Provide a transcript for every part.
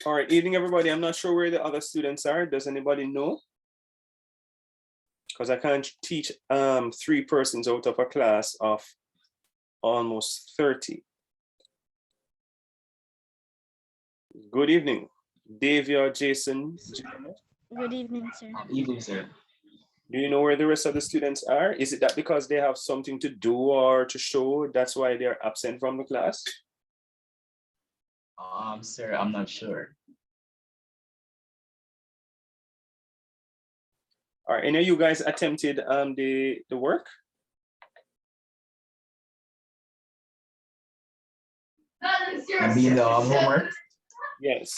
All right, evening everybody. I'm not sure where the other students are. Does anybody know? Because I can't teach 3 persons out of a class of almost 30. Good evening, Davia, Jason. Good evening, sir. Evening, sir. Do you know where the rest of the students are? Is it that because they have something to do or to show, that's why they're absent from the class? Sir, I'm not sure. All right, any of you guys attempted the work? I mean the homework. Yes.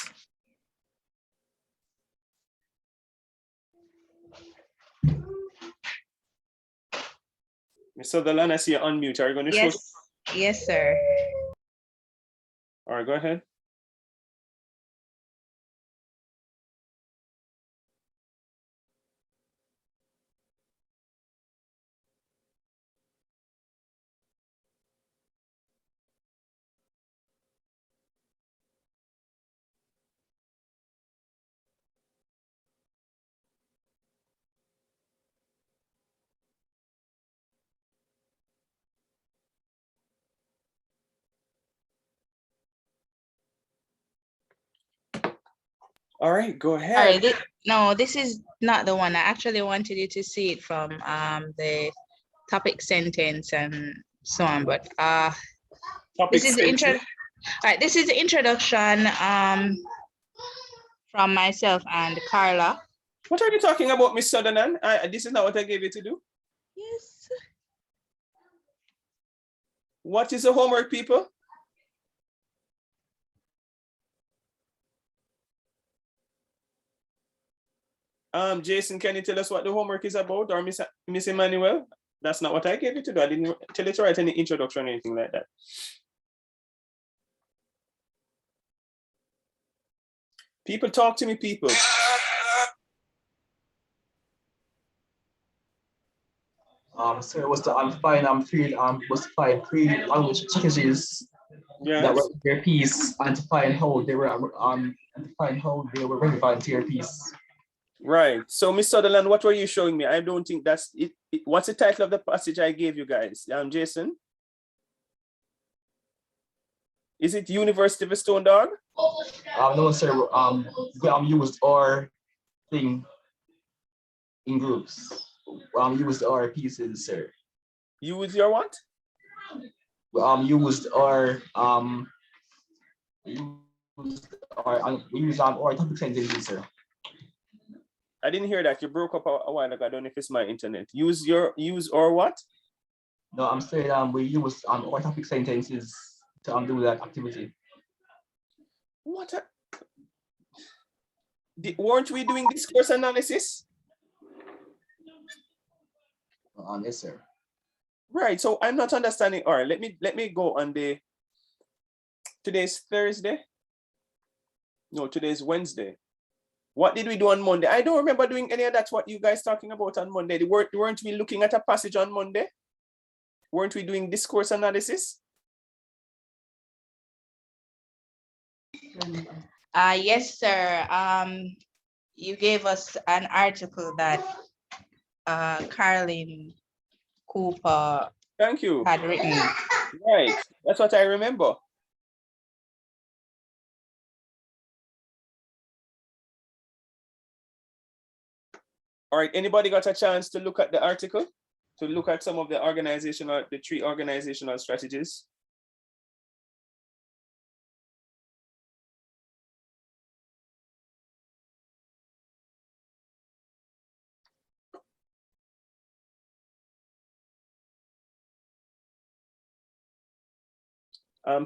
Ms. Sutherland, I see you unmute. Are you going to show? Yes, sir. All right, go ahead. All right, go ahead. All right. No, this is not the one. I actually wanted you to see it from the topic sentence and so on. But this is the intro. All right, this is the introduction from myself and Carla. What are you talking about, Miss Sutherland? This is not what I gave you to do. Yes. What is the homework, people? Jason, can you tell us what the homework is about, or Miss Emmanuel? That's not what I gave you to do. I didn't tell you to write any introduction or anything like that. People, talk to me, people. Sir, was to find three language strategies that were in their piece, and to find how they were relevant to your piece. Right. So, Miss Sutherland, what were you showing me? I don't think that's it. What's the title of the passage I gave you guys? Jason? Is it University of a Stone Dog? No, sir. We used our thing in groups. Used our pieces, sir. Use your what? Used our topic sentences, sir. I didn't hear that. You broke up a while ago. I don't know if it's my internet. Use or what? No, I'm saying we use our topic sentences to do that activity. What? Weren't we doing discourse analysis? Yes, sir. Right. So I'm not understanding. All right. Let me go on today's Thursday. No, today's Wednesday. What did we do on Monday? I don't remember doing any of that. What you guys talking about on Monday? Weren't we looking at a passage on Monday? Weren't we doing discourse analysis? Yes, sir. You gave us an article that Carlin Cooper Thank you. had written. Right. That's what I remember. All right. Anybody got a chance to look at the article? To look at some of the 3 organizational strategies?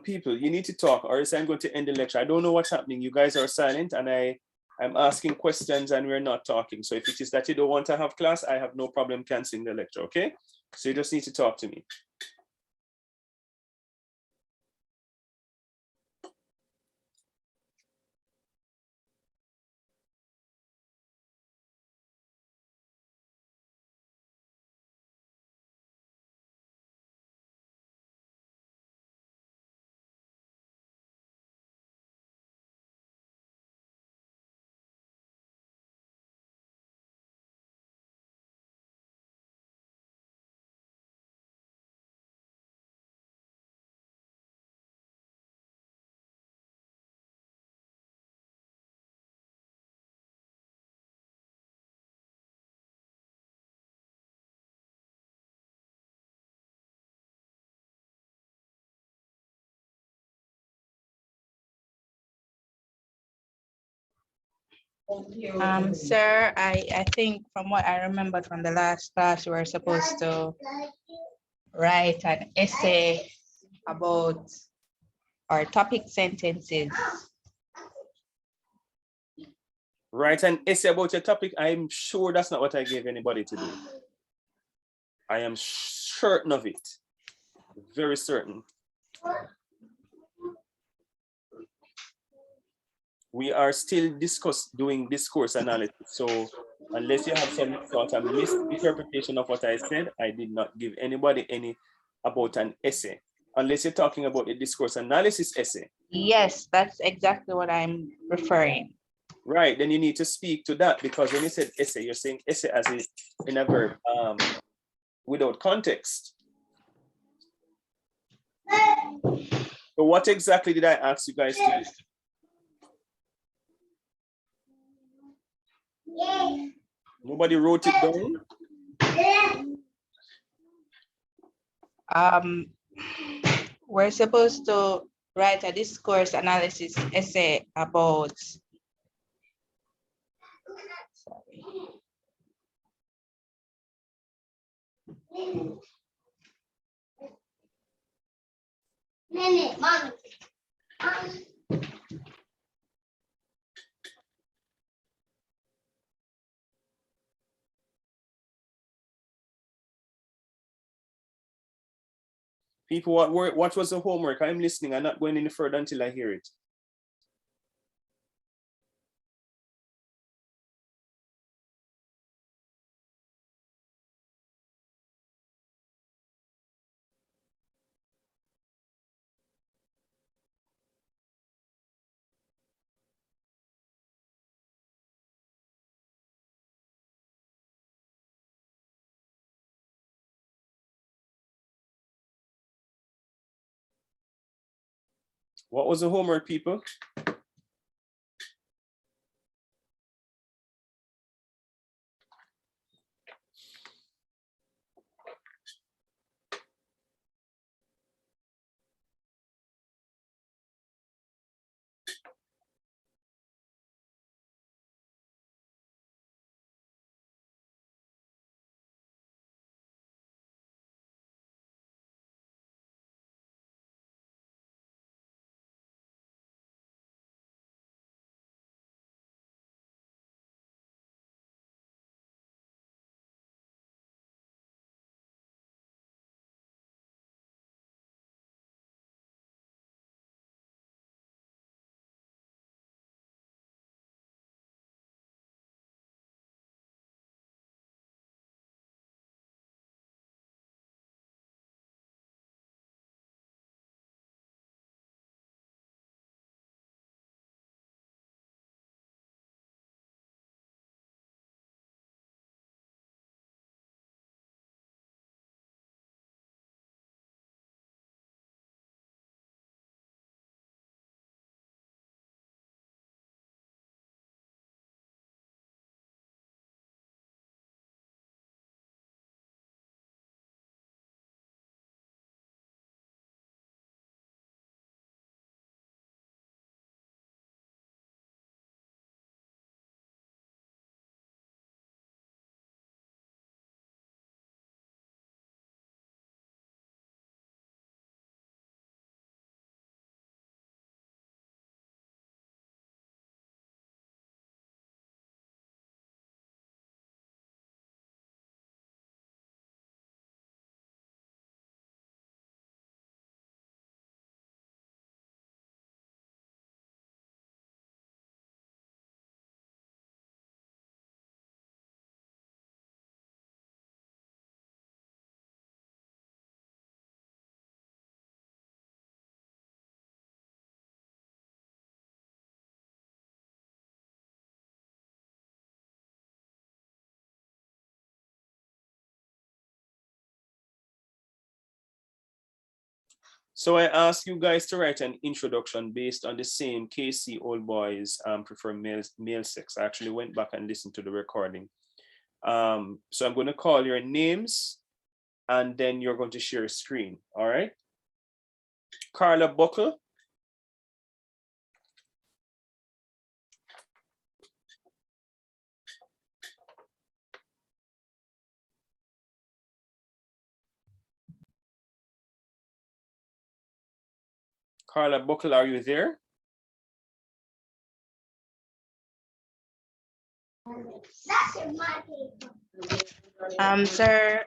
People, you need to talk, or else I'm going to end the lecture. I don't know what's happening. You guys are silent, and I'm asking questions and we're not talking. So if it is that you don't want to have class, I have no problem canceling the lecture, okay? So you just need to talk to me. Sir, I think from what I remembered from the last class, we were supposed to write an essay about our topic sentences. Write an essay about your topic. I'm sure that's not what I gave anybody to do. I am certain of it. Very certain. We are still doing discourse analysis. So unless you have some sort of misinterpretation of what I said, I did not give anybody any about an essay. Unless you're talking about a discourse analysis essay. Yes, that's exactly what I'm referring. Right, then you need to speak to that, because when you said essay, you're saying essay as in a verb without context. So what exactly did I ask you guys to do? Nobody wrote it down? We're supposed to write a discourse analysis essay about, People, what was the homework? I'm listening. I'm not going any further until I hear it. What was the homework, people? So I asked you guys to write an introduction based on the same KC old boys prefer male sex. I actually went back and listened to the recording. So I'm going to call your names and then you're going to share a screen. All right. Carla Buckle. Carla Buckle, are you there? Sir.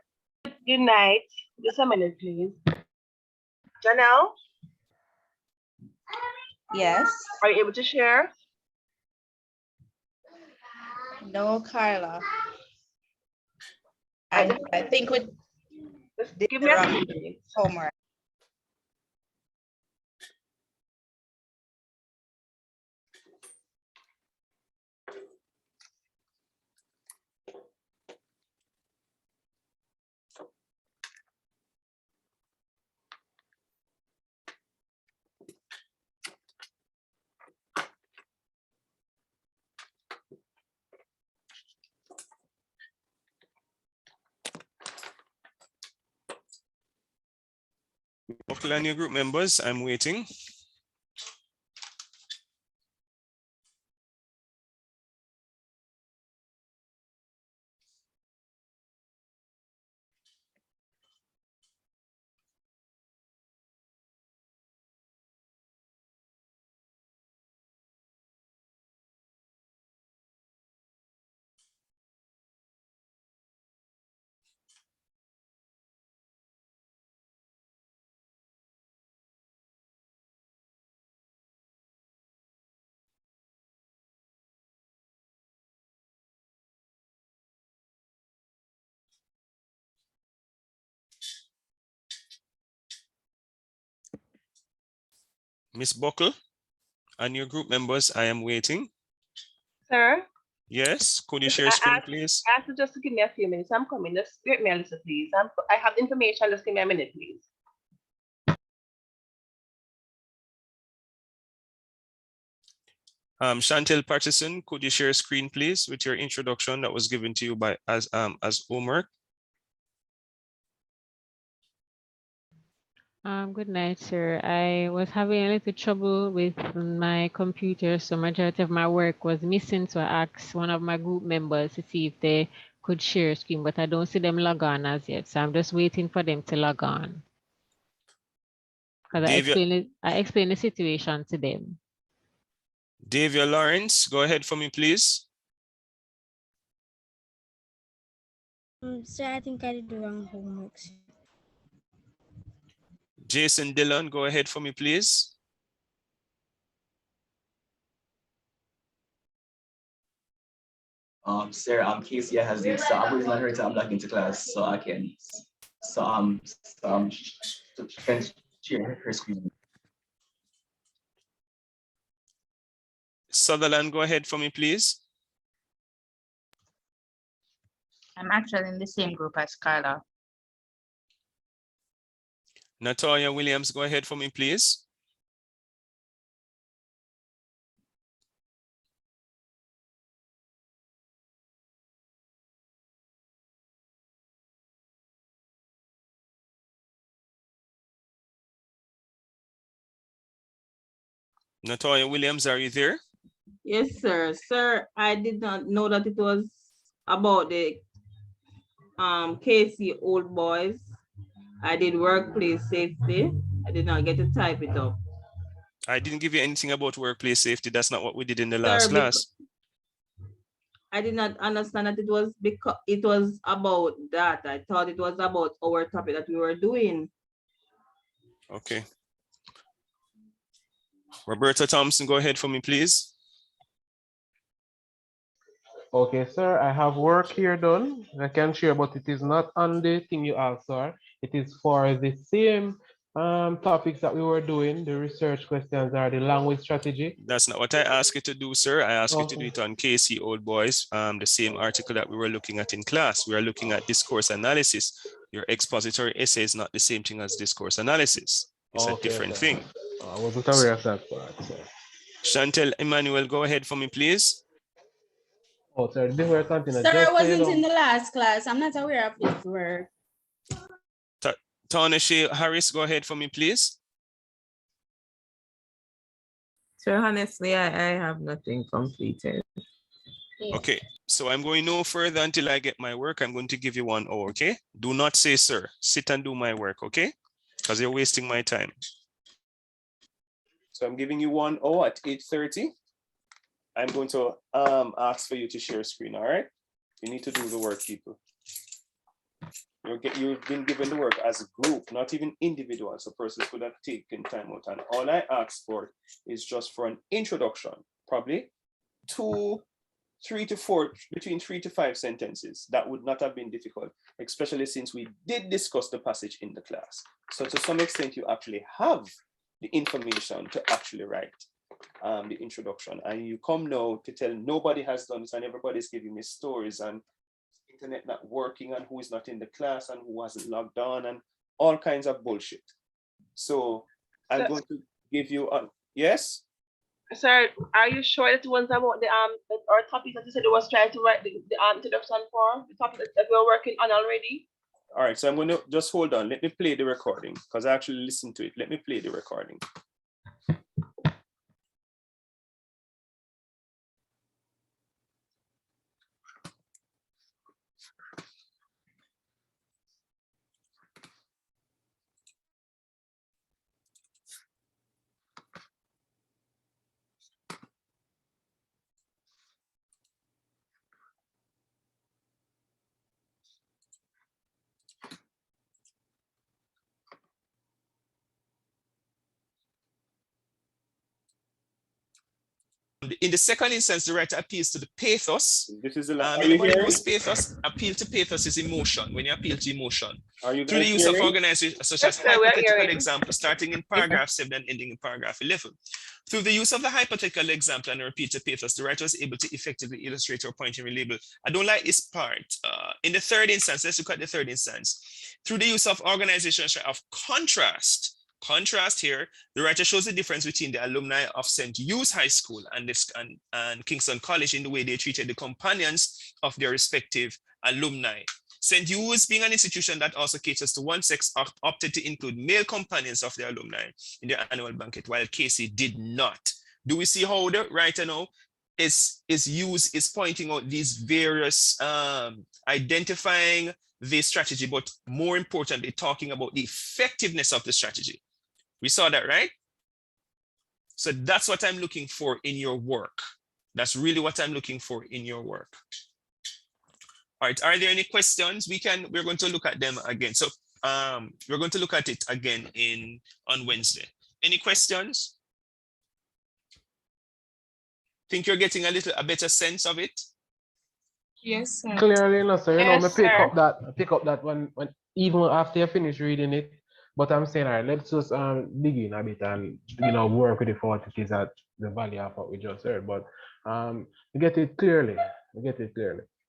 Good night. Just a minute, please. Janelle, Yes. are you able to share? No, Carla. I think we Just did give the me a wrong few minutes. homework. Buckle and your group members, I'm waiting. Miss Buckle and your group members, I am waiting. Sir, Yes, could you just- share screen, please? I asked you just to give me a few minutes. I'm coming. Just give me a listen, please. I have information. Just give me a minute, please. Chantel Patterson, could you share screen, please, with your introduction that was given to you by as homework? Good night, sir. I was having a little trouble with my computer, so majority of my work was missing. So I asked one of my group members to see if they could share screen, but I don't see them log on as yet. So I'm just waiting for them to log on. Because I explained the situation to them. Davia Lawrence, go ahead for me, please. Sir, I think I did the wrong homework. Sir. Jason Dillon, go ahead for me, please. Sir, Casey has it, so I'm waiting on her to log into class so I can, she can share her screen. Sutherland, go ahead for me, please. I'm actually in the same group as Carla. Natalia Williams, go ahead for me, please. Natalia Williams, are you there? Yes, sir. Sir, I did not know that it was about the KC Old Boys. I did workplace safety. I did not get to type it up. I didn't give you anything about workplace safety. That's not what we did in the last Sir, class. I did not understand that it was because it was about that. I thought it was about our topic that we were doing. Okay. Roberta Thompson, go ahead for me, please. Okay, sir, I have work here done. I can share, but it is not on the thing you asked, sir. It is for the same topics that we were doing, the research questions or the language strategy. That's not what I asked you to do, sir. I asked you to Okay. do it on KC Old Boys, the same article that we were looking at in class. We are looking at discourse analysis. Your expository essay is not the same thing as discourse analysis. It's a different thing. I wasn't aware of that part, sir. Chantel Emmanuel, go ahead for me, please. Oh, sir, this were continuing. Sir, I wasn't in the last class. I'm not aware of this work. Tawnashe Harris, go ahead for me, please. Sir, honestly, I have nothing completed. Okay, so I'm going no further until I get my work. I'm going to give you 1 hour, okay? Do not say, sir. Sit and do my work, okay? Because you're wasting my time. So I'm giving you 1 hour at 8:30. I'm going to ask for you to share screen, all right? You need to do the work, people. You've been given the work as a group, not even individual, so persons could have taken time out. And all I ask for is just for an introduction, probably 2, 3 to 4, between 3 to 5 sentences. That would not have been difficult, especially since we did discuss the passage in the class. So to some extent, you actually have the information to actually write the introduction. And you come now to tell nobody has done this and everybody's giving me stories and internet not working and who is not in the class and who hasn't logged on and all kinds of bullshit. So I'm going to give you a, yes? Sir, are you sure that the ones about the or topics that you said it was trying to write the introduction for, the topic that we're working on already? All right, so I'm going to just hold on. Let me play the recording because I actually listened to it. Let me play the recording. In the second instance, the writer appeals to the pathos. This is the anybody knows pathos? Appeal to pathos is emotion. When you appeal to emotion, through the use of organizations such as hypothetical example, starting in paragraph 7 and ending in paragraph 11. Through the use of the hypothetical example and repeat to pathos, the writer was able to effectively illustrate or point and relabel. I don't like this part. In the third instance, let's look at the third instance. Through the use of organizations of contrast here, the writer shows the difference between the alumni of St. Hugh's High School and Kingston College in the way they treated the companions of their respective alumni. St. Hugh's, being an institution that also caters to one sex, opted to include male companions of their alumni in their annual banquet, while Casey did not. Do we see how the writer now is pointing out these various, identifying the strategy, but more importantly, talking about the effectiveness of the strategy. We saw that, right? So that's what I'm looking for in your work. That's really what I'm looking for in your work. All right, are there any questions? We're going to look at them again. So we're going to look at it again on Wednesday. Any questions? Think you're getting a better sense of it? Yes, sir. Clearly, no, sir. You know, Yes, me pick up that when even after you finish reading it. But I'm saying, all right, let's just dig in a bit and work with the for what it is at the value of what we just heard. But we get it clearly.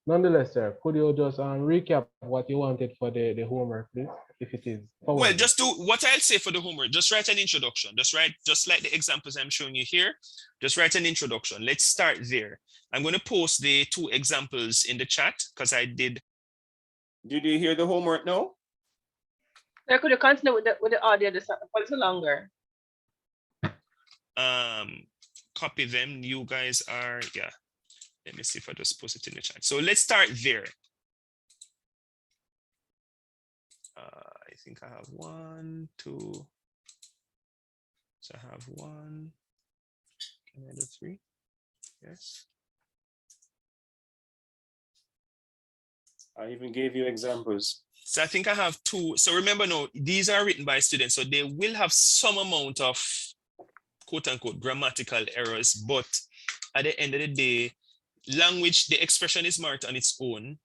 Nonetheless, sir, could you just recap what you wanted for the homework, please, if it is? Well, just do what I'll say for the homework. Just write an introduction. Just like the examples I'm showing you here. Just write an introduction. Let's start there. I'm going to post the 2 examples in the chat because I did. Did you hear the homework now? Sir, could you continue with the audio for a little longer? Copy them. You guys are, yeah. Let me see if I just post it in the chat. So let's start there. I think I have 1, 2. So I have 1. Can I do 3? Yes. I even gave you examples. So I think I have 2. So remember now, these are written by students, so they will have some amount of quote unquote grammatical errors, but at the end of the day, language, the expression is marked on its own.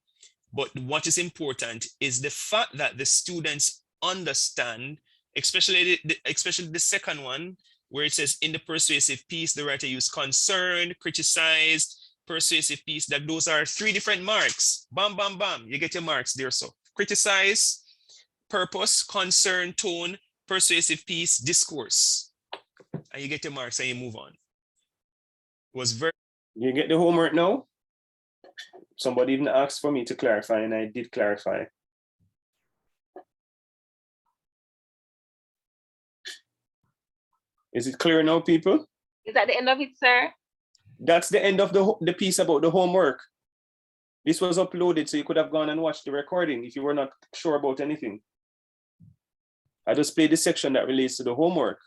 But what is important is the fact that the students understand, especially the second one, where it says in the persuasive piece, the writer used concerned, criticized, persuasive piece, that those are 3 different marks. Bam, bam, bam. You get your marks there. So criticize, purpose, concern, tone, persuasive piece, discourse. And you get your marks and you move on. It was very. You get the homework now? Somebody even asked for me to clarify, and I did clarify. Is it clear now, people? Is that the end of it, sir? That's the end of the piece about the homework. This was uploaded, so you could have gone and watched the recording if you were not sure about anything. I just played the section that relates to the homework.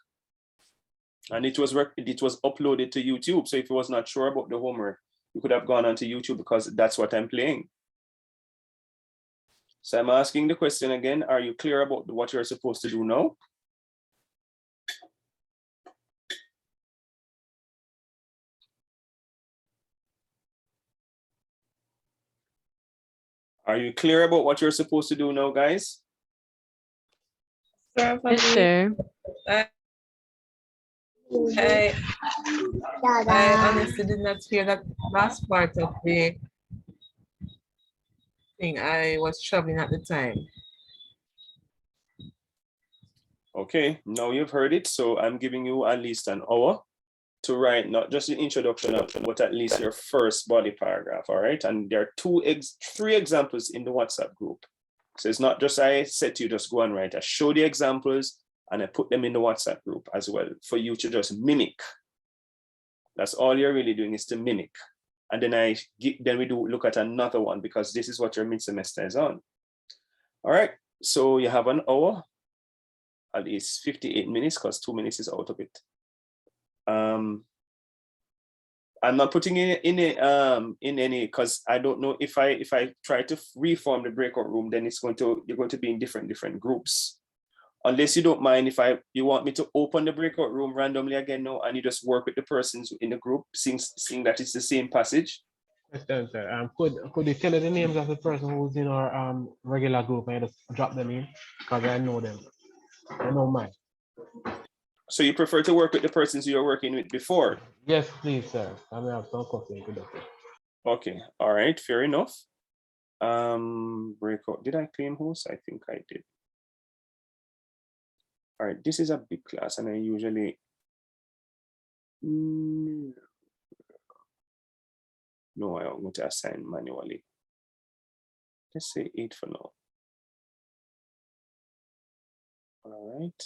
And it was uploaded to YouTube. So if you was not sure about the homework, you could have gone onto YouTube because that's what I'm playing. So I'm asking the question again, are you clear about what you're supposed to do now? Are you clear about what you're supposed to do now, guys? Sir, Yes, sir. I honestly did not hear that last part of the thing. I was traveling at the time. Okay, now you've heard it. So I'm giving you at least an hour to write not just the introduction, but at least your first body paragraph, all right? And there are three examples in the WhatsApp group. So it's not just I said to you, just go and write. I show the examples and I put them in the WhatsApp group as well for you to just mimic. That's all you're really doing is to mimic. And then we do look at another one because this is what your mid-semester is on. All right, so you have an hour, at least 58 minutes because 2 minutes is out of it. I'm not putting in any because I don't know if I try to reform the breakout room, then you're going to be in different groups. Unless you don't mind if you want me to open the breakout room randomly again now and you just work with the persons in the group, seeing that it's the same passage. Question, sir. Could you tell us the names of the person who's in our regular group and just drop them in? Because I know them. I know mine. So you prefer to work with the persons you were working with before? Yes, please, sir. I may have some coffee. Okay, all right, fair enough. Breakout, did I claim host? I think I did. All right, this is a big class and I usually, no, I'm going to assign manually. Let's say 8 for now. All right.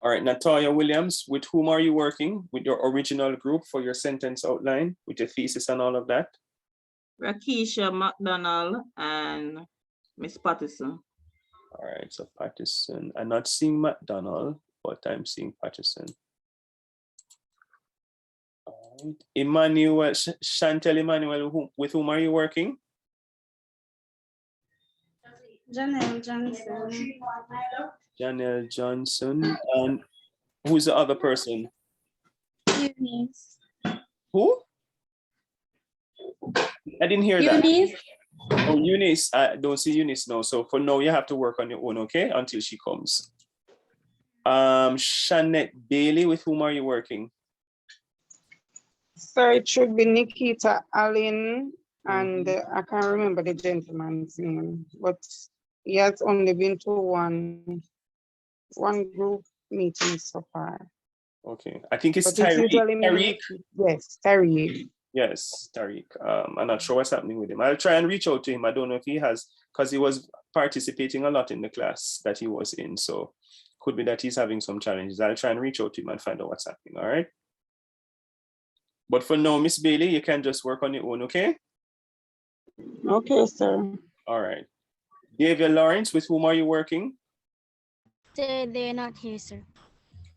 All right, Natalia Williams, with whom are you working? With your original group for your sentence outline, with your thesis and all of that? Rakisha McDonald and Miss Patterson. All right, so Patterson. I'm not seeing McDonald, but I'm seeing Patterson. All right. Emmanuel, Chantel Emmanuel, with whom are you working? Janelle Johnson. Janelle Johnson. And who's the other person? Eunice. Who? I didn't hear that. Eunice. Oh, Eunice. I don't see Eunice now. So for now, you have to work on your own, okay? Until she comes. Shanette Bailey, with whom are you working? So it should be Nikita Allen, and I can't remember the gentleman's name, but he has only been to one group meeting so far. Okay, I think it's Tariq. Yes, Tariq. Yes, Tariq. I'm not sure what's happening with him. I'll try and reach out to him. I don't know if he has, because he was participating a lot in the class that he was in. So could be that he's having some challenges. I'll try and reach out to him and find out what's happening. All right. But for now, Miss Bailey, you can just work on your own, okay? Okay, sir. All right. Davia Lawrence, with whom are you working? They're not here, sir.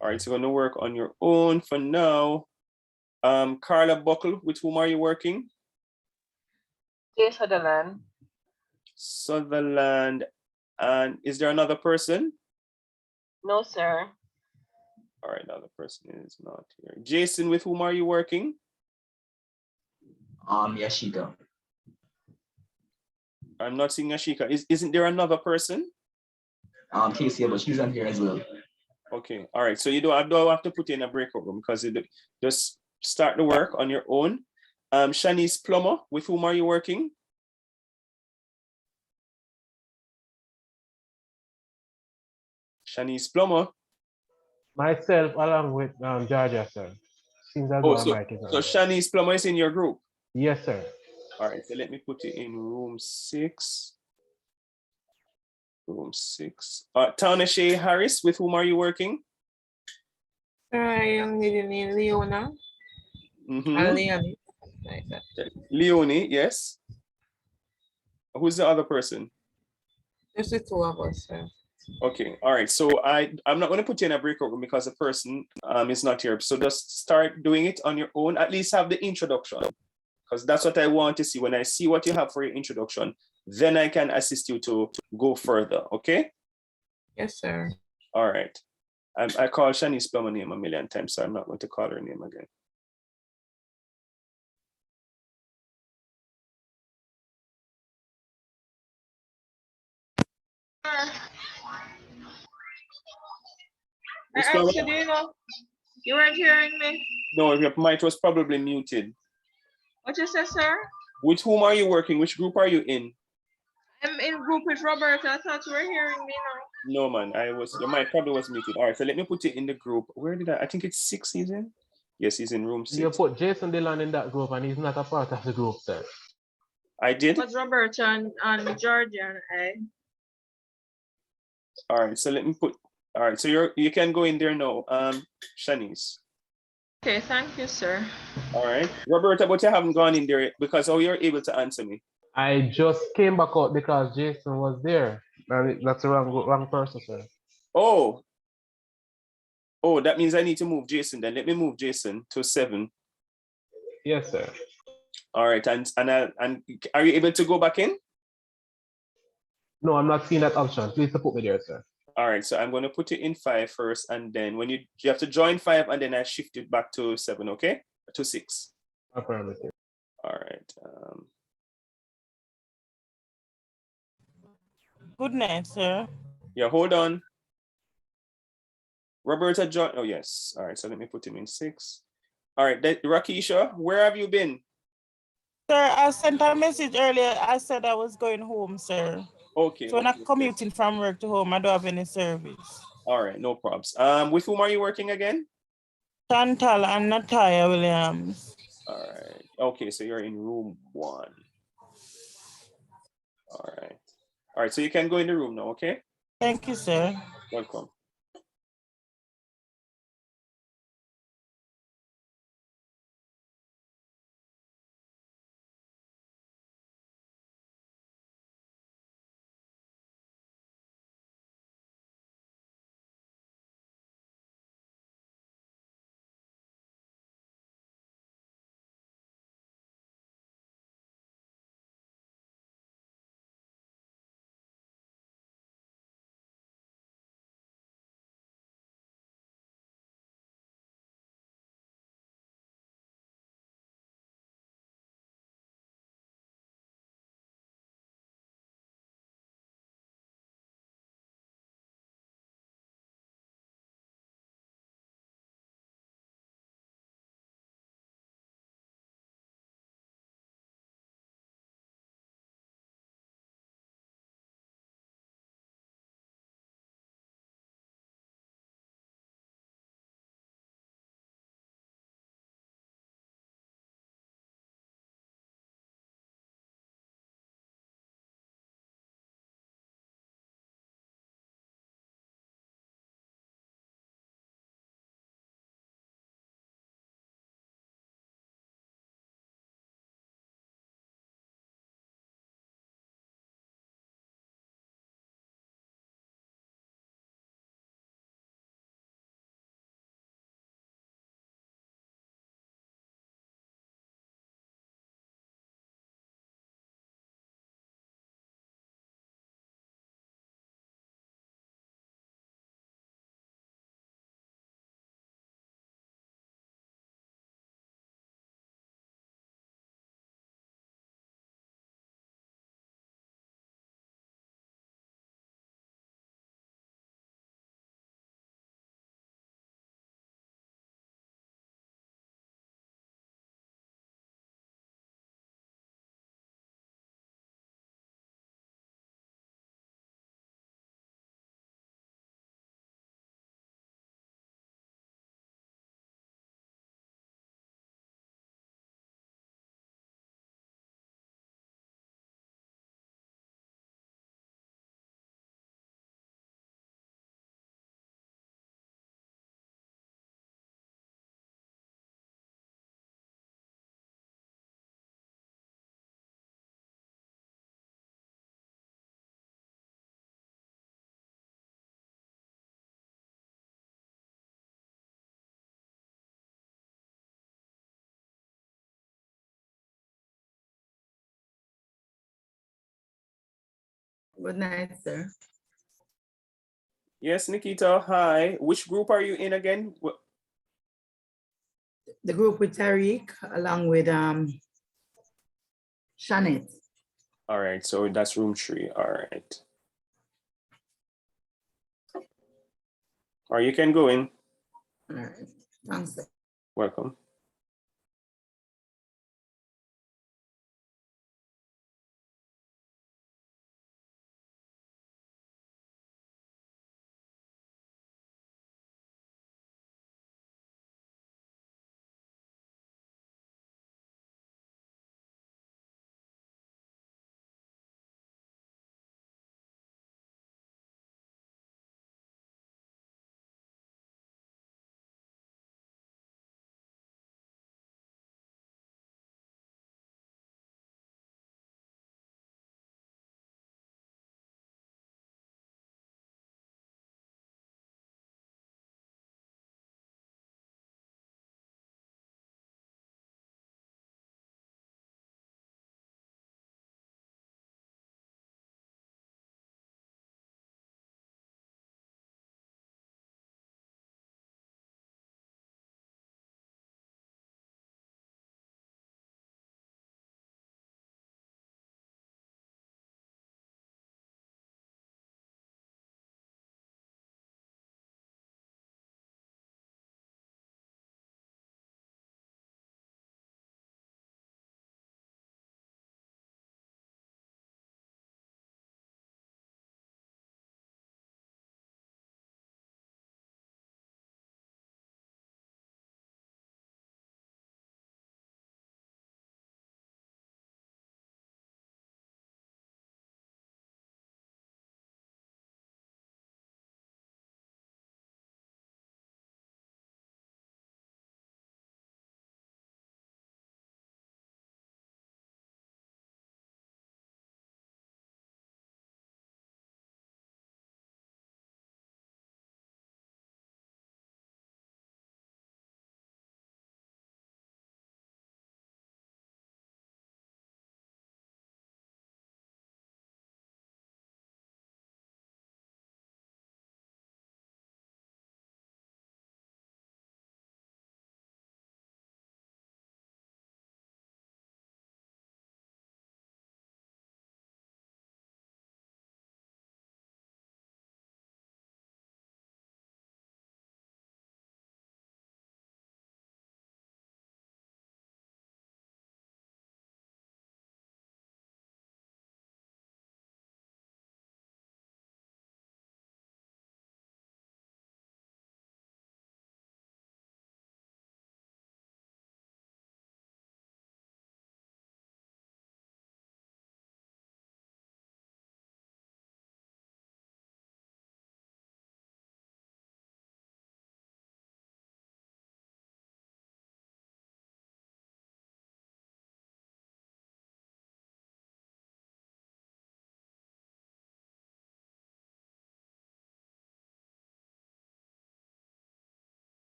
All right, so you're going to work on your own for now. Carla Buckle, with whom are you working? Jay Sutherland. Sutherland. And is there another person? No, sir. All right, another person is not here. Jason, with whom are you working? Yashika. I'm not seeing Yashika. Isn't there another person? Casey, but she's on here as well. Okay, all right. So you don't have to put in a breakout room because just start the work on your own. Shanice Plummer, with whom are you working? Shanice Plummer. Myself, along with Georgia, sir. Seems as so Shanice Plummer is in your group? Yes, sir. All right, so let me put you in room 6. Room 6. Tana Shea Harris, with whom are you working? I am needing Leona. Leonie. Like that. Leonie, yes. Who's the other person? Just the two of us, sir. Okay, all right. So I'm not going to put you in a breakout room because the person is not here. So just start doing it on your own. At least have the introduction, because that's what I want to see. When I see what you have for your introduction, then I can assist you to go further. Okay? Yes, sir. All right. I called Shanice Plummer name a million times, so I'm not going to call her name again. I asked you, do you know? You weren't hearing me? No, your mic was probably muted. What you say, sir? With whom are you working? Which group are you in? I'm in group with Roberta. I thought you were hearing me now. No, man. Your mic probably was muted. All right, so let me put you in the group. Where did I think it's 6 he's in? Yes, he's in room 6. You put Jason Dillon in that group and he's not a part of the group, sir. I did? What's Roberta and Georgia and I? All right, so let me put, all right, so you can go in there now, Shanice. Okay, thank you, sir. All right. Roberta, but you haven't gone in there yet because how you're able to answer me? I just came back out because Jason was there. And that's the wrong person, sir. Oh. Oh, that means I need to move Jason then. Let me move Jason to 7. Yes, sir. All right, and are you able to go back in? No, I'm not seeing that option. Please put me there, sir. All right, so I'm going to put you in 5 first, and then when you have to join 5, and then I shift it back to 7, okay? To 6. Affirmative. All right. Good night, sir. Yeah, hold on. Roberta join. Oh yes. All right, so let me put him in 6. All right, Rakisha, where have you been? Sir, I sent a message earlier. I said I was going home, sir. Okay. So when I'm commuting from work to home, I don't have any service. All right, no problems. With whom are you working again? Chantal and Natalia Williams. All right. Okay, so you're in room 1. All right. All right, so you can go in the room now, okay? Thank you, sir. Welcome. Good night, sir. Yes, Nikita, hi. Which group are you in again? The group with Tariq along with Shanit. All right, so that's room 3. All right. Or you can go in. All right. Thanks. Welcome.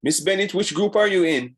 Miss Bennett, which group are you in?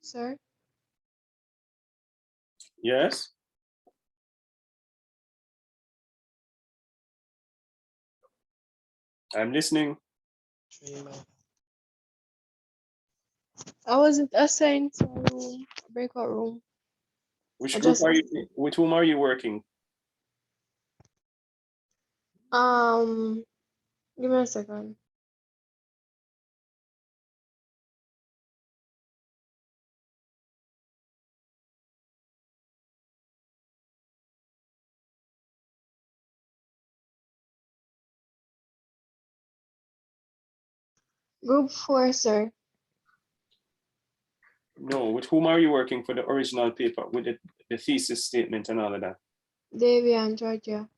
Sir? Yes. I'm listening. I wasn't assigned to a room, breakout room. Which group are you? With whom are you working? Give me a second. Group 4, sir. No, with whom are you working for the original paper, with the thesis statement and all of that? Davia and Georgia.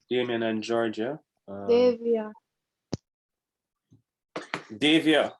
Damien and Georgia. Davia. Davia.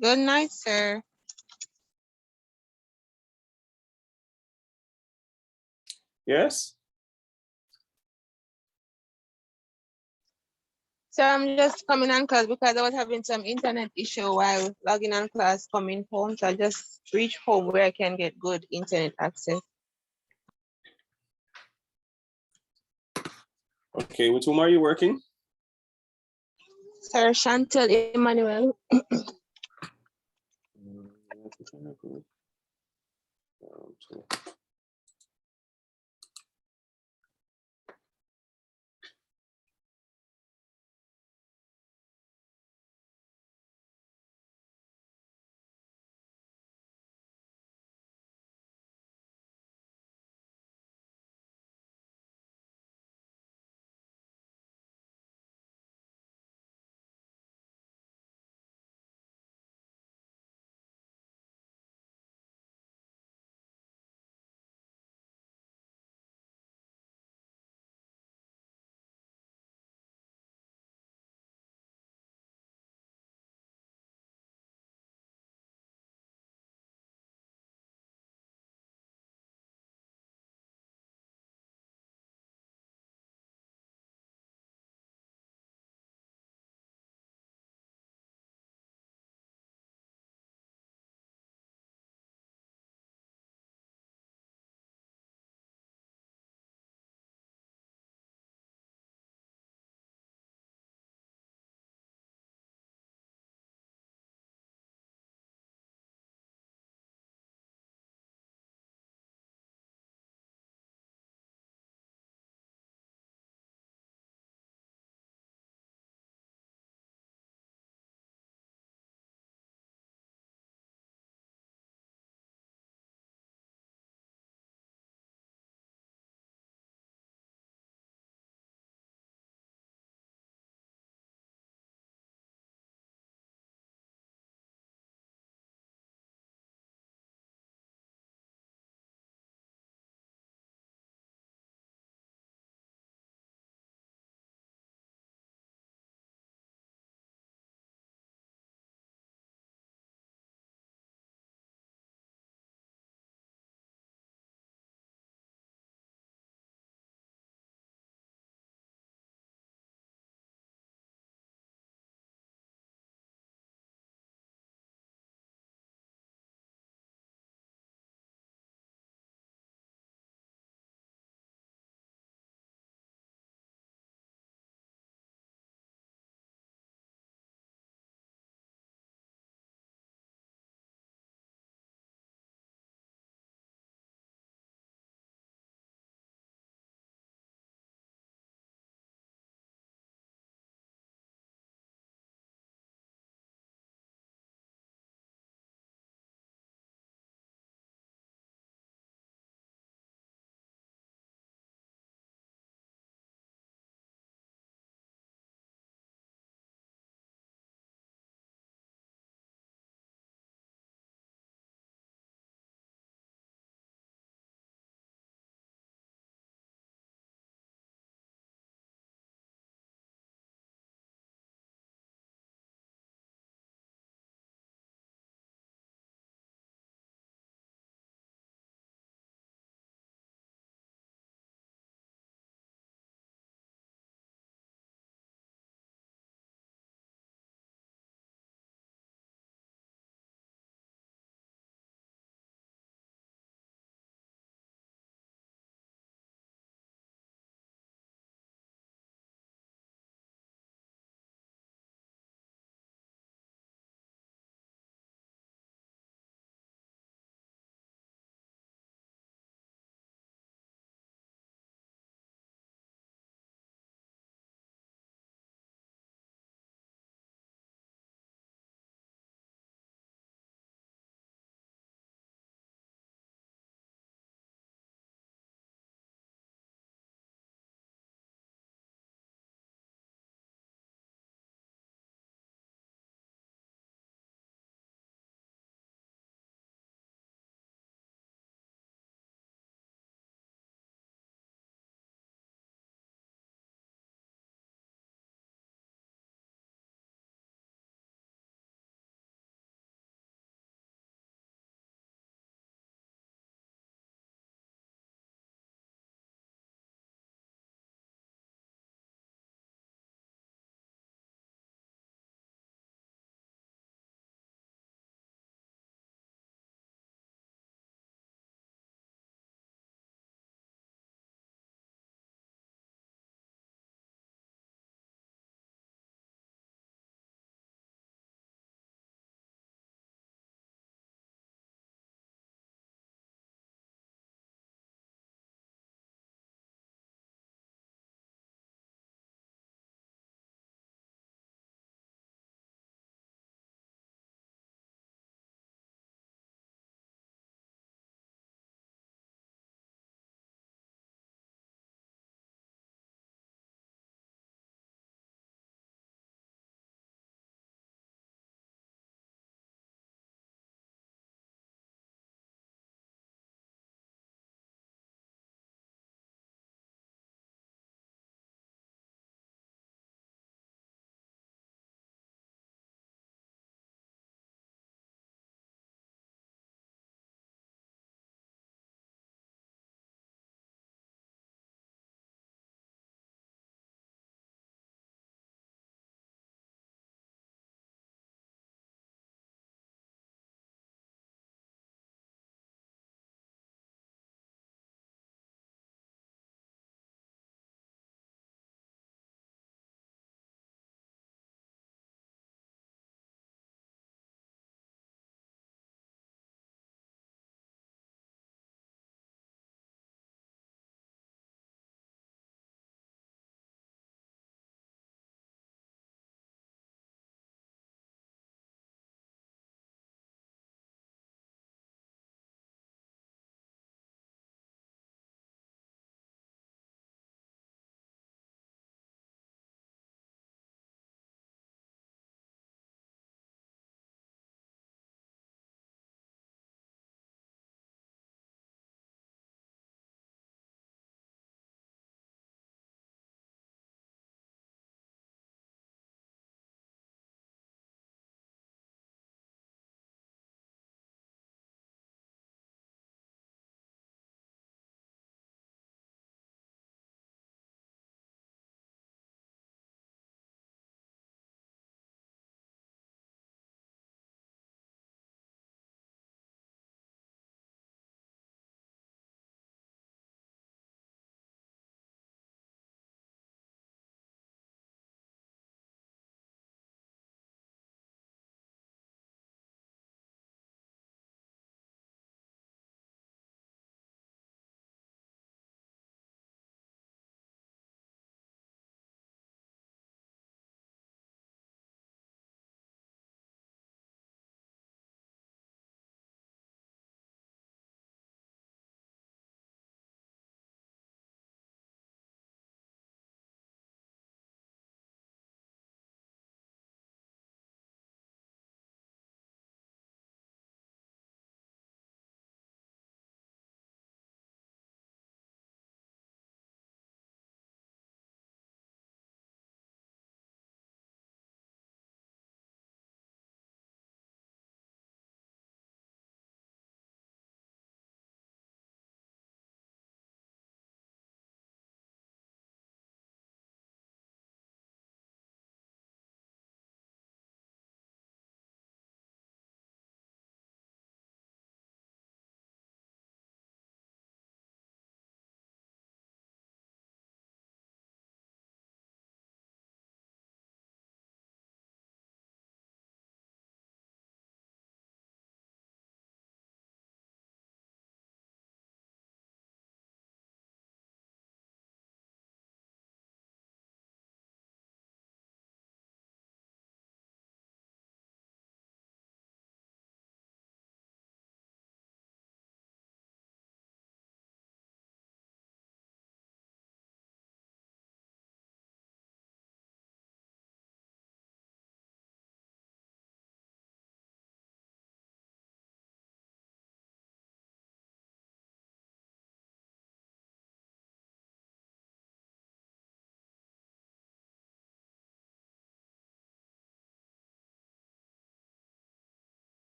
Good night, sir. Yes. So I'm just coming on class because I was having some internet issue while logging on class coming home. So I just reached home where I can get good internet access. Okay, with whom are you working? Sir Chantel Emmanuel.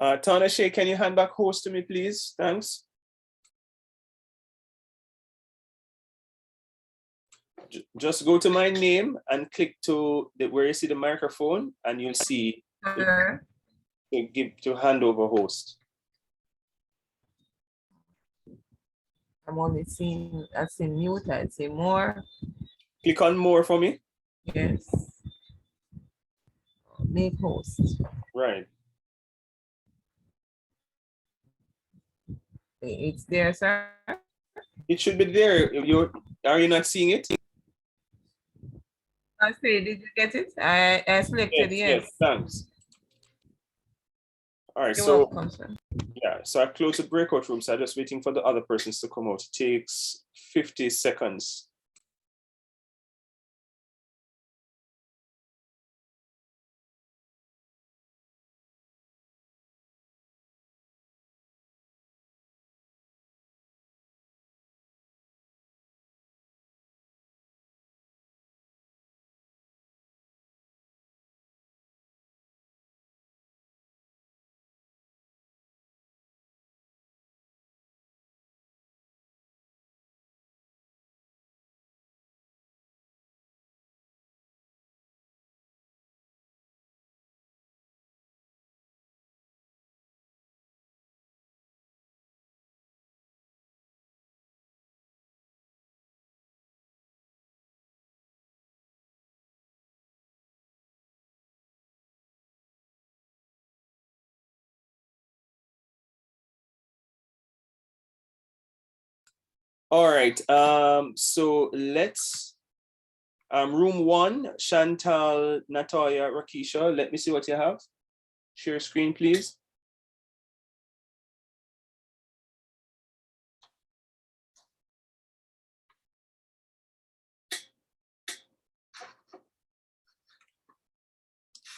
Tana Shay, can you hand back host to me, please? Thanks. Just go to my name and click to where you see the microphone, and you'll see to hand over host. I'm only seeing, I see mute, I see more. Click on more for me. Yes. Make host. Right. It's there, sir. It should be there. Are you not seeing it? I see, did you get it? I selected yes. Yes, thanks. All right, You're so welcome, sir. yeah, so I closed the breakout room, so I'm just waiting for the other persons to come out. It takes 50 seconds. All right, so let's, room 1, Chantal, Natalia, Rakisha, let me see what you have. Share screen, please.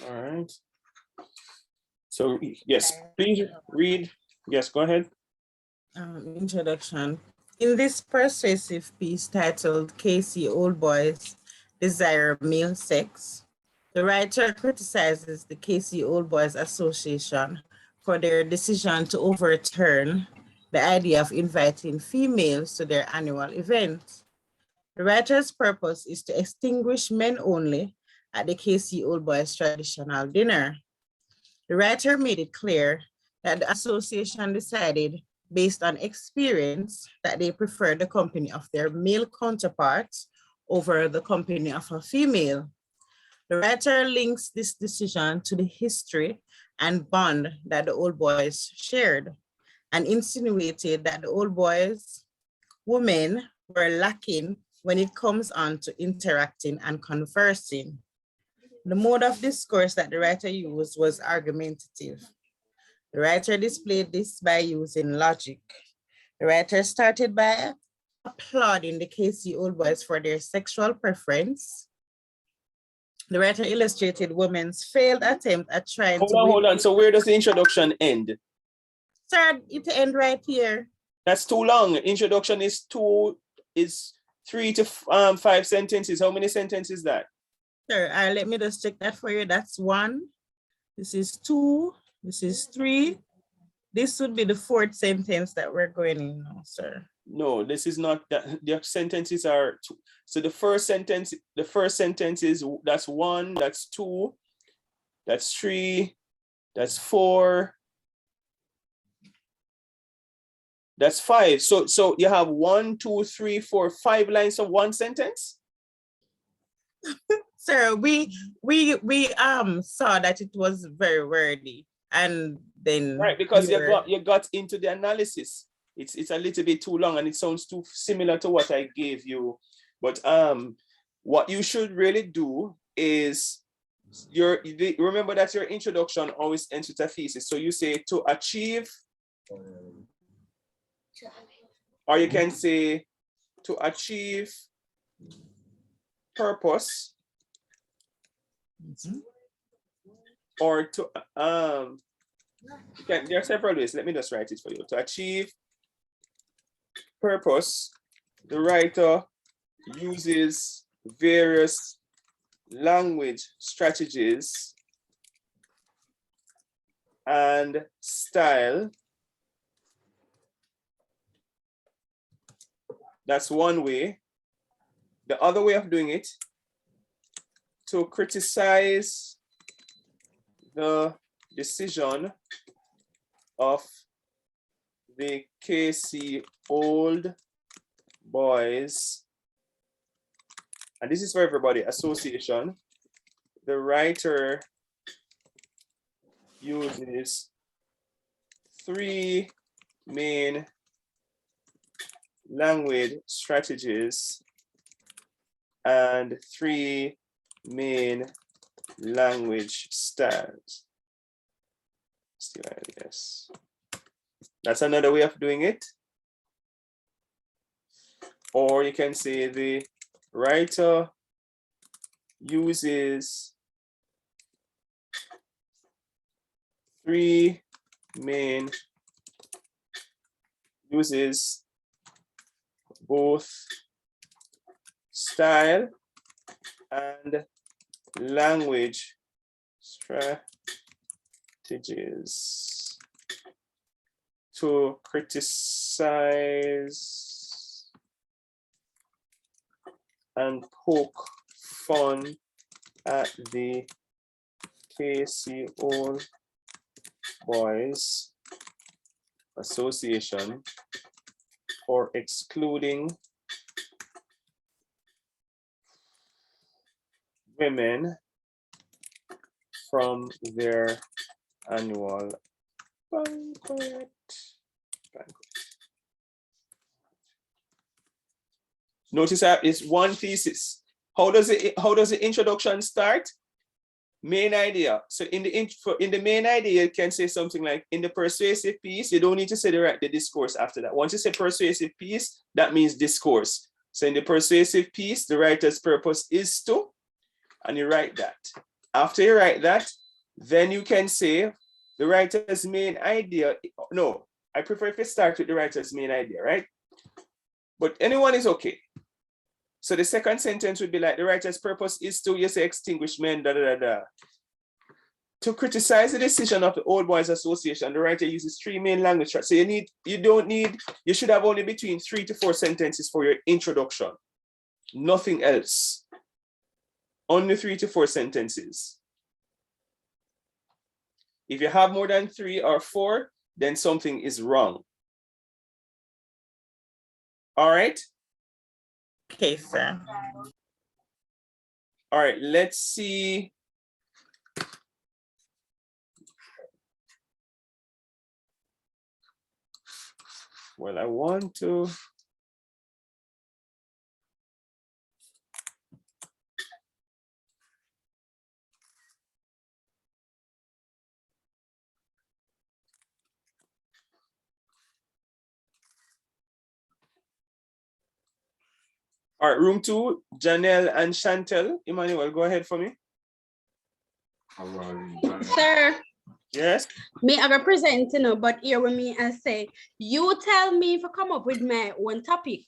All right. So yes, please read. Yes, go ahead. Introduction. In this persuasive piece titled Casey Old Boys Desire Male Sex, the writer criticizes the Casey Old Boys Association for their decision to overturn the idea of inviting females to their annual event. The writer's purpose is to extinguish men only at the Casey Old Boys traditional dinner. The writer made it clear that the association decided, based on experience, that they prefer the company of their male counterparts over the company of a female. The writer links this decision to the history and bond that the old boys shared, and insinuated that the old boys, women, were lacking when it comes on to interacting and conversing. The mode of discourse that the writer used was argumentative. The writer displayed this by using logic. The writer started by applauding the Casey Old Boys for their sexual preference. The writer illustrated women's failed attempt at trying to... Hold on. So where does the introduction end? Sir, it end right here. That's too long. Introduction is 3 to 5 sentences. How many sentences is that? Sir, let me just check that for you. That's 1. This is 2. This is 3. This would be the 4th sentence that we're going in now, sir. No, this is not that. The sentences are 2. So the first sentence is that's 1, that's 2, that's 3, that's 4, that's 5. So you have 1, 2, 3, 4, 5 lines of one sentence. Sir, we saw that it was very wordy, and then right, because you got into the analysis. It's a little bit too long and it sounds too similar to what I gave you. But what you should really do is remember that your introduction always ends with a thesis. So you say to achieve, or you can say to achieve purpose, or to there are several ways. Let me just write it for you. To achieve purpose, the writer uses various language strategies and style. That's one way. The other way of doing it, to criticize the decision of the KC Old Boys, and this is for everybody, association. The writer uses 3 main language strategies and 3 main language styles. Yes. That's another way of doing it. Or you can say the writer uses 3 main, uses both style and language strategies to criticize and poke fun at the KC Old Boys Association for excluding women from their annual banquet. Notice that it's one thesis. How does the introduction start? Main idea. So in the main idea, you can say something like, in the persuasive piece, you don't need to say the discourse after that. Once you say persuasive piece, that means discourse. So in the persuasive piece, the writer's purpose is to, and you write that. After you write that, then you can say the writer's main idea. No, I prefer if you start with the writer's main idea, right? But anyone is okay. So the second sentence would be like, the writer's purpose is to, you say, extinguish men, To criticize the decision of the Old Boys Association, the writer uses 3 main language. So you should have only between 3 to 4 sentences for your introduction. Nothing else. Only 3 to 4 sentences. If you have more than 3 or 4, then something is wrong. All right? Okay, sir. All right, let's see. Well, I want to. All right, room 2, Janelle and Chantel. Emmanuel, go ahead for me. Sir. Yes. Me, I represent, but here with me and say, you tell me if I come up with my own topic.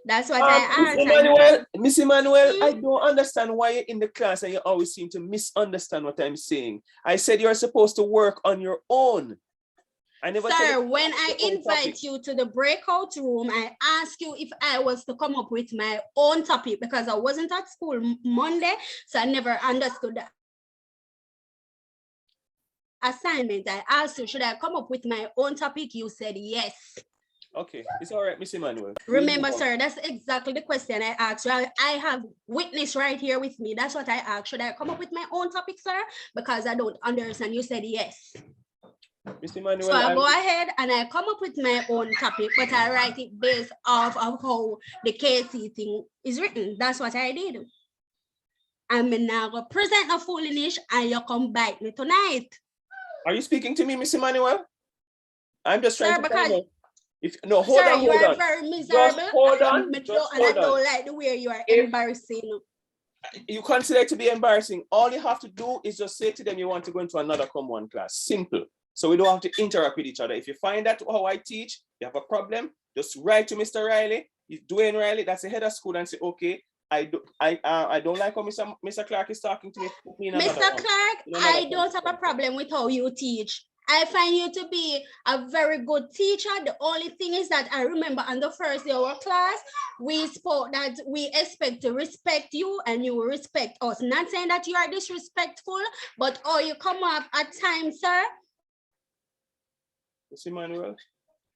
That's what I asked. Miss Emmanuel, I don't understand why you're in the class and you always seem to misunderstand what I'm saying. I said you're supposed to work on your own. Sir, when I invite you to the breakout room, I asked you if I was to come up with my own topic because I wasn't at school Monday, so I never understood the assignment. I asked you, should I come up with my own topic? You said yes. Okay, it's all right, Miss Emmanuel. Remember, sir, that's exactly the question I asked you. I have witness right here with me. That's what I asked. Should I come up with my own topic, sir? Because I don't understand. You said yes. Mr. Emmanuel, so I go ahead and I come up with my own topic, but I write it based off of how the KC thing is written. That's what I did. I'm now going to present a foolishness and you come bite me tonight. Are you speaking to me, Mr. Emmanuel? I'm just trying to find out. No, hold on. You are very miserable. Just hold on. And I don't like the way you are embarrassing. You consider it to be embarrassing. All you have to do is just say to them you want to go into another COM ONE class. Simple. So we don't have to interact with each other. If you find that how I teach, you have a problem, just write to Mr. Riley, Dwayne Riley, that's the head of school, and say, okay, I don't like how Mr. Clark is talking to me. Mr. Clark, I don't have a problem with how you teach. I find you to be a very good teacher. The only thing is that I remember on the first day of our class, we spoke that we expect to respect you and you respect us. Not saying that you are disrespectful, but you come up at times, sir. Yes, Emmanuel.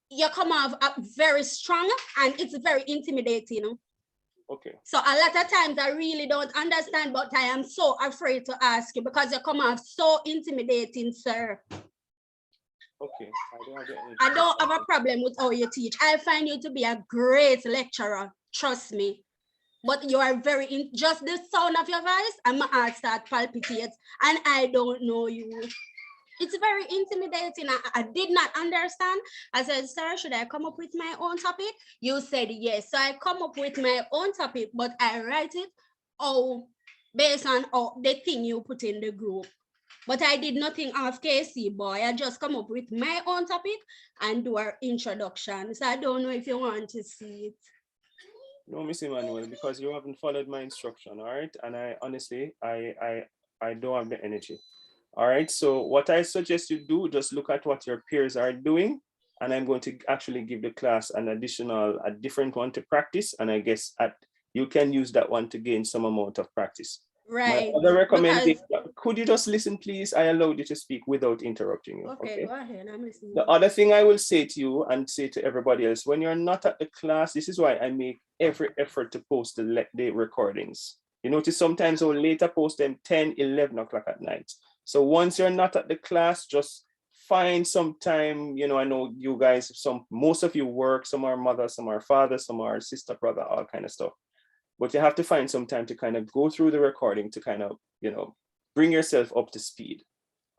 You come off very strong and it's very intimidating. Okay. So a lot of times I really don't understand, but I am so afraid to ask you because you come off so intimidating, sir. Okay. I don't have a problem with how you teach. I find you to be a great lecturer, trust me. But you are very, just the sound of your voice, and my heart starts palpitates, and I don't know you. It's very intimidating. I did not understand. I said, sir, should I come up with my own topic? You said yes. So I come up with my own topic, but I write it based on the thing you put in the group. But I did nothing off KC, boy. I just come up with my own topic and do our introduction. So I don't know if you want to see it. No, Miss Emmanuel, because you haven't followed my instruction, all right? And I honestly, I don't have the energy. All right, so what I suggest you do, just look at what your peers are doing, and I'm going to actually give the class a different one to practice, and I guess you can use that one to gain some amount of practice. Right. My other recommendation, could you just listen, please? I allowed you to speak without interrupting you. Okay, go ahead, I'm listening. The other thing I will say to you and say to everybody else, when you're not at the class, this is why I make every effort to post the recordings. You notice sometimes I'll later post them 10, 11 o'clock at night. So once you're not at the class, just find some time. You know, I know you guys, most of you work, some are mother, some are father, some are sister, brother, all kind of stuff. But you have to find some time to kind of go through the recording to kind of, bring yourself up to speed.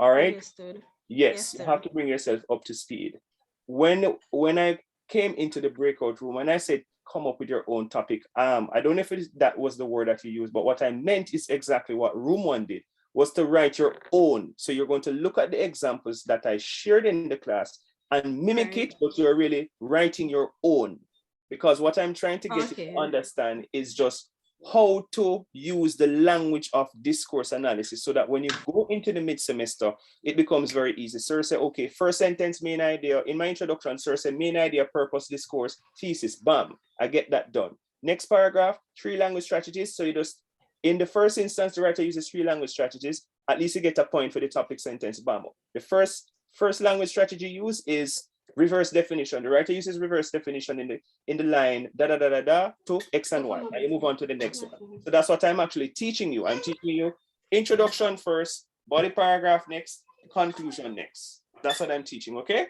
All right? Understood. Yes, you have to bring yourself up to speed. When I came into the breakout room and I said, come up with your own topic, I don't know if that was the word that you used, but what I meant is exactly what room one did, was to write your own. So you're going to look at the examples that I shared in the class and mimic it, but you're really writing your own. Because what I'm trying to get you to understand is just how to use the language of discourse analysis so that when you go into the mid-semester, it becomes very easy. Sir say, okay, first sentence, main idea. In my introduction, sir say main idea, purpose, discourse, thesis, bam, I get that done. Next paragraph, 3 language strategies. So you just, in the first instance, the writer uses 3 language strategies. At least you get a point for the topic sentence, bam. The first language strategy used is reverse definition. The writer uses reverse definition in the line to X and Y. And you move on to the next one. So that's what I'm actually teaching you. I'm teaching you introduction first, body paragraph next, conclusion next. That's what I'm teaching, okay?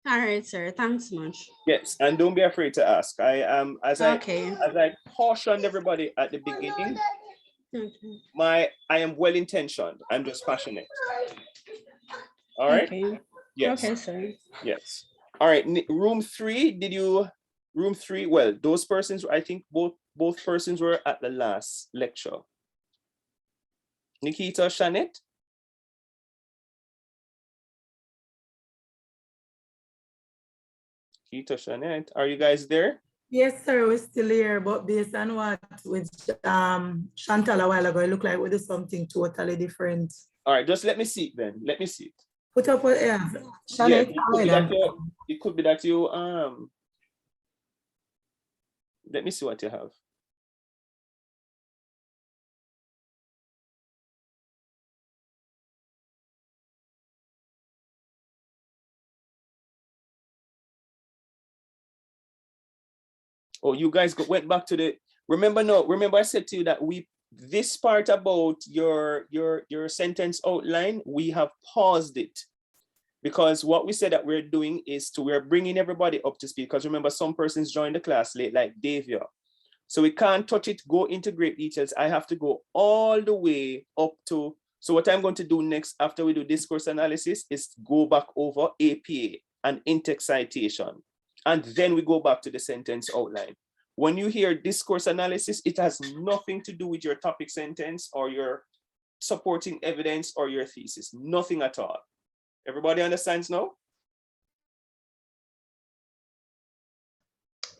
All right, sir. Thanks much. Yes, and don't be afraid to ask. I am as I cautioned everybody at the beginning. I am well intentioned. I'm just passionate. All right. Okay. Yes. Okay, sir. Yes. All right. Room 3. Room 3? Well, those persons, I think both persons were at the last lecture. Nikita, Shanette. Nikita, Shanette, are you guys there? Yes, sir, we're still here, but based on what with Chantal a while ago, it looked like we do something totally different. All right, just let me see it then. Let me see it. Put up what, Shanette, it could be that you let me see what you have. Oh, you guys went back to the, remember I said to you that this part about your sentence outline, we have paused it. Because what we said that we're doing is we're bringing everybody up to speed. Because remember, some persons joined the class late, like Davia. So we can't touch it, go into great details. I have to go all the way up to, so what I'm going to do next after we do discourse analysis is go back over APA and in-text citation. And then we go back to the sentence outline. When you hear discourse analysis, it has nothing to do with your topic sentence or your supporting evidence or your thesis, nothing at all. Everybody understands now?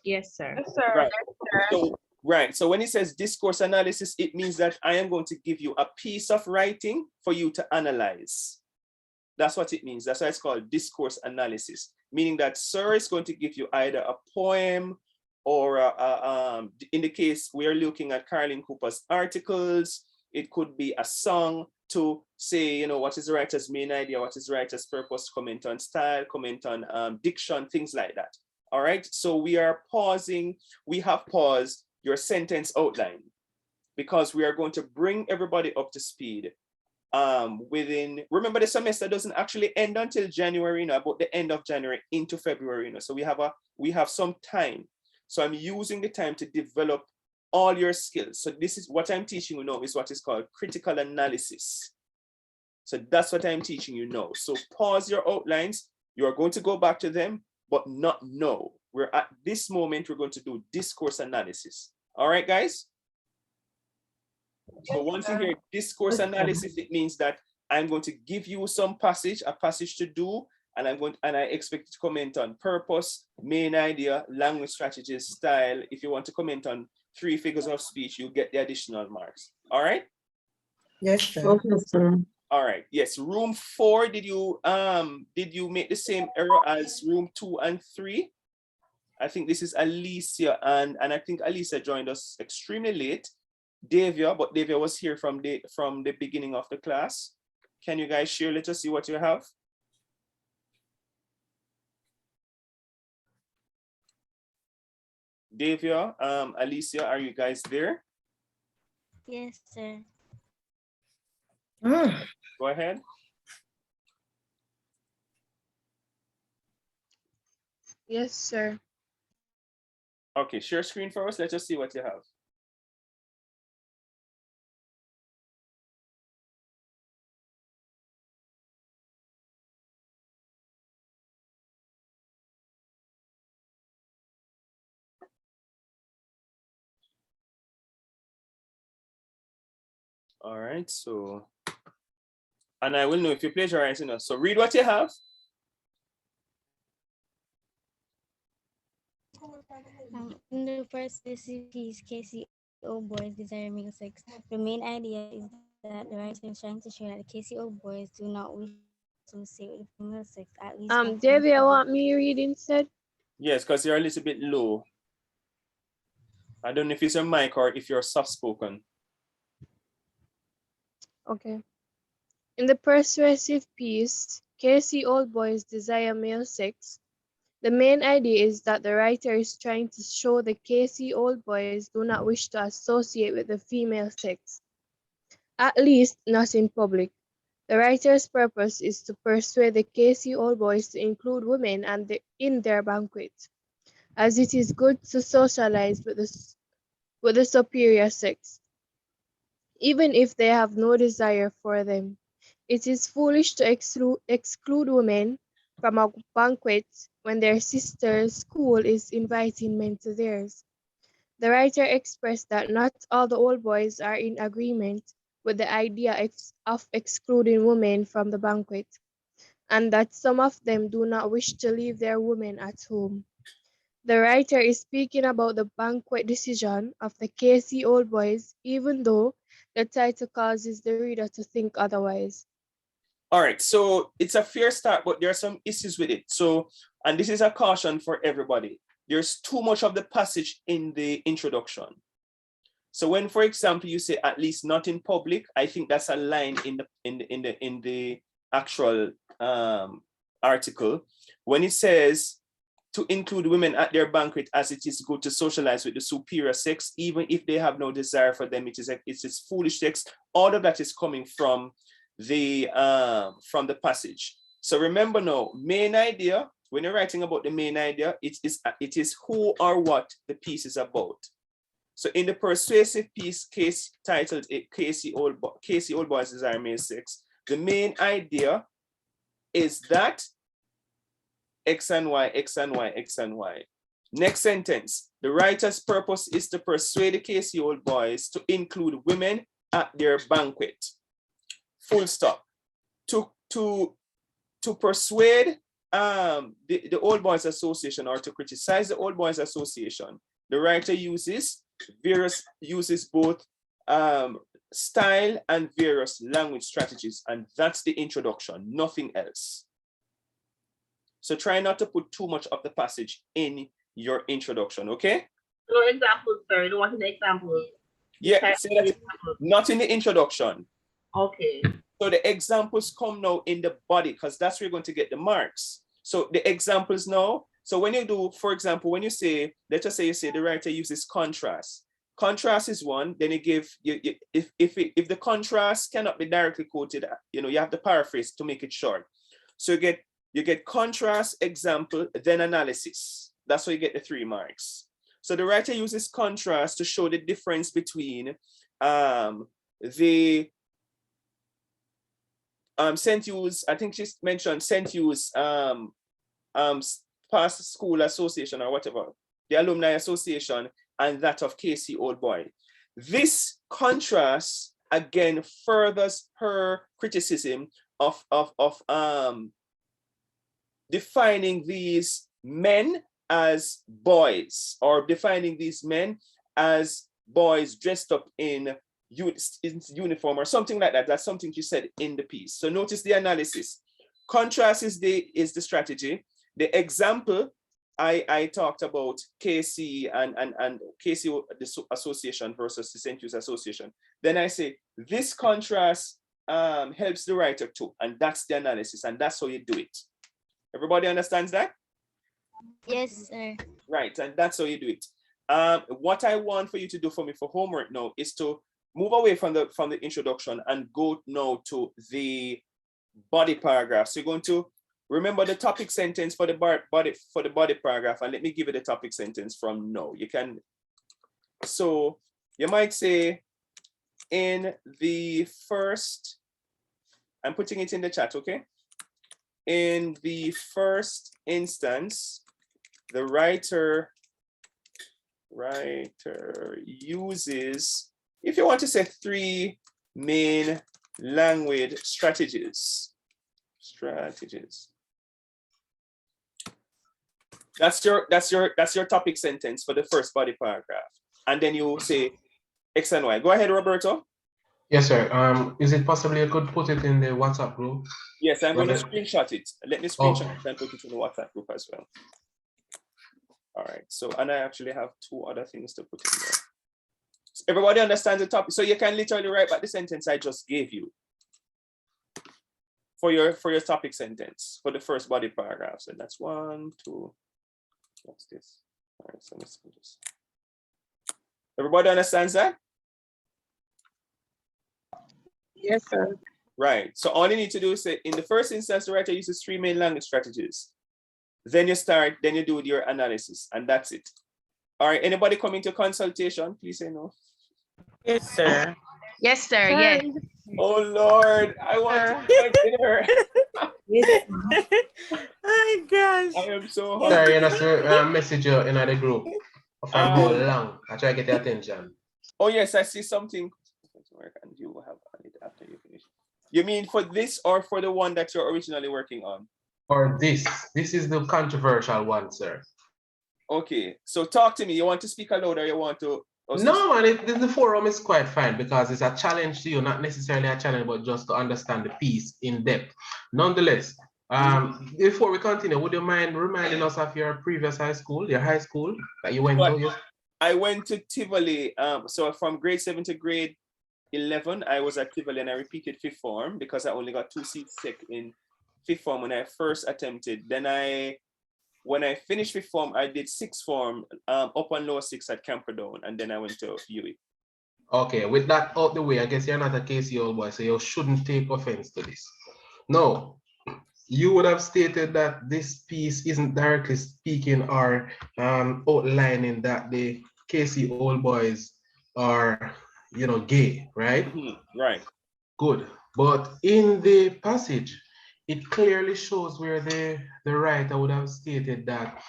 Yes, sir. Yes, sir. Right. Yes, sir. So Right. So when it says discourse analysis, it means that I am going to give you a piece of writing for you to analyze. That's what it means. That's why it's called discourse analysis, meaning that sir is going to give you either a poem or in the case we are looking at Caroline Cooper's articles, it could be a song to say, you know, what is the writer's main idea, what is the writer's purpose, comment on style, comment on diction, things like that. All right. So we are pausing. We have paused your sentence outline because we are going to bring everybody up to speed within, remember the semester doesn't actually end until January, you know, about the end of January into February, you know, so we have some time. So I'm using the time to develop all your skills. So this is what I'm teaching you now is what is called critical analysis. So that's what I'm teaching you now. So pause your outlines. You are going to go back to them, but not now. We're at this moment, we're going to do discourse analysis. All right, guys? So once you hear discourse analysis, it means that I'm going to give you some passage, a passage to do, and I expect you to comment on purpose, main idea, language strategies, style. If you want to comment on 3 figures of speech, you get the additional marks. All right? Yes, sir. Okay, sir. All right. Yes. Room 4. Did you make the same error as room 2 and 3? I think this is Alicia, and I think Alicia joined us extremely late. Davia, but Davia was here from the beginning of the class. Can you guys share? Let us see what you have. Davia, Alicia, are you guys there? Yes, sir. Go ahead. Yes, sir. Okay, share screen for us. Let us see what you have. All right, so, and I will know if you plagiarize, you know. So read what you have. In the first piece, KCO boys desire male sex. The main idea is that the writer is trying to show that the KCO boys do not wish to associate with female sex, at least. Davia, want me read instead? Yes, because you're a little bit low. I don't know if it's your mic or if you're soft spoken. Okay. In the persuasive piece, KC Old Boys Desire Male Sex, the main idea is that the writer is trying to show the KC Old Boys do not wish to associate with the female sex, at least not in public. The writer's purpose is to persuade the KC Old Boys to include women in their banquet, as it is good to socialize with the superior sex, even if they have no desire for them. It is foolish to exclude women from a banquet when their sister's school is inviting men to theirs. The writer expressed that not all the old boys are in agreement with the idea of excluding women from the banquet, and that some of them do not wish to leave their women at home. The writer is speaking about the banquet decision of the KC Old Boys, even though the title causes the reader to think otherwise. All right, so it's a fair start, but there are some issues with it. So, and this is a caution for everybody. There's too much of the passage in the introduction. So when, for example, you say at least not in public, I think that's a line in the actual article. When it says to include women at their banquet, as it is good to socialize with the superior sex, even if they have no desire for them, it is foolish text. All of that is coming from the passage. So remember now, main idea, when you're writing about the main idea, it is who or what the piece is about. So in the persuasive piece, case titled KC Old Boys Desire Male Sex, the main idea is that X and Y, X and Y, X and Y. Next sentence, the writer's purpose is to persuade the KC Old Boys to include women at their banquet. Full stop. To persuade the Old Boys Association or to criticize the Old Boys Association, the writer uses uses both style and various language strategies, and that's the introduction, nothing else. So try not to put too much of the passage in your introduction, okay? No examples, sir. You don't want any examples. Yeah, say that not in the introduction. Okay. So the examples come now in the body, because that's where you're going to get the marks. So the examples now, so when you do, for example, when you say, let us say you say the writer uses contrast. Contrast is one, then you give, if the contrast cannot be directly quoted, you have to paraphrase to make it short. So you get contrast, example, then analysis. That's how you get the 3 marks. So the writer uses contrast to show the difference between the St. Hugh's, I think she mentioned St. Hugh's past school association or whatever, the alumni association, and that of KC Old Boy. This contrast again furthers her criticism of defining these men as boys, or defining these men as boys dressed up in uniform or something like that. That's something she said in the piece. So notice the analysis. Contrast is the strategy. The example, I talked about KC and KC the association versus the St. Hugh's association. Then I say this contrast helps the writer too, and that's the analysis, and that's how you do it. Everybody understands that? Yes, sir. Right, and that's how you do it. What I want for you to do for me for homework now is to move away from the introduction and go now to the body paragraph. So you're going to remember the topic sentence for the body paragraph, and let me give you the topic sentence from now. You can, so you might say, in the first, I'm putting it in the chat, okay? In the first instance, the writer uses, if you want to say, 3 main language strategies. That's your topic sentence for the first body paragraph. And then you say X and Y. Go ahead, Roberto. Yes, sir. Is it possible you could put it in the WhatsApp group? Yes, I'm going to screenshot it. Let me screenshot it and put it in the WhatsApp group as well. All right. So, and I actually have 2 other things to put in there. Everybody understands the topic. So you can literally write back the sentence I just gave you for your topic sentence for the first body paragraph. So that's 1, 2. What's this? All right. So let's do this. Everybody understands that? Yes, sir. Right. So all you need to do is say, in the first instance, the writer uses 3 main language strategies. Then you do your analysis, and that's it. All right. Anybody coming to consultation? Please say no. Yes, sir. Yes, sir. Yes. Oh Lord, I want to get dinner. Oh gosh. I am so hungry. Sorry, that's a message in the group for how long. I try to get your attention. Oh yes, I see something. And you will have it after you finish. You mean for this or for the one that you're originally working on? Or this. This is the controversial one, sir. Okay, so talk to me. You want to speak aloud or you want to? No, man, the forum is quite fine because it's a challenge to you, not necessarily a challenge, but just to understand the piece in depth. Nonetheless, before we continue, would you mind reminding us of your previous high school that you went to? Yes? I went to Tivoli. So from grade 7 to grade 11, I was at Tivoli, and I repeated 5th form because I only got 2 seats sick in 5th form when I first attempted. Then when I finished 5th form, I did 6th form, up on lower 6 at Camperdown, and then I went to UE. Okay, with that out the way, I guess you're not a KC old boy, so you shouldn't take offense to this. No, you would have stated that this piece isn't directly speaking or outlining that the KC old boys are, gay, right? Right. Good. But in the passage, it clearly shows where the writer would have stated that,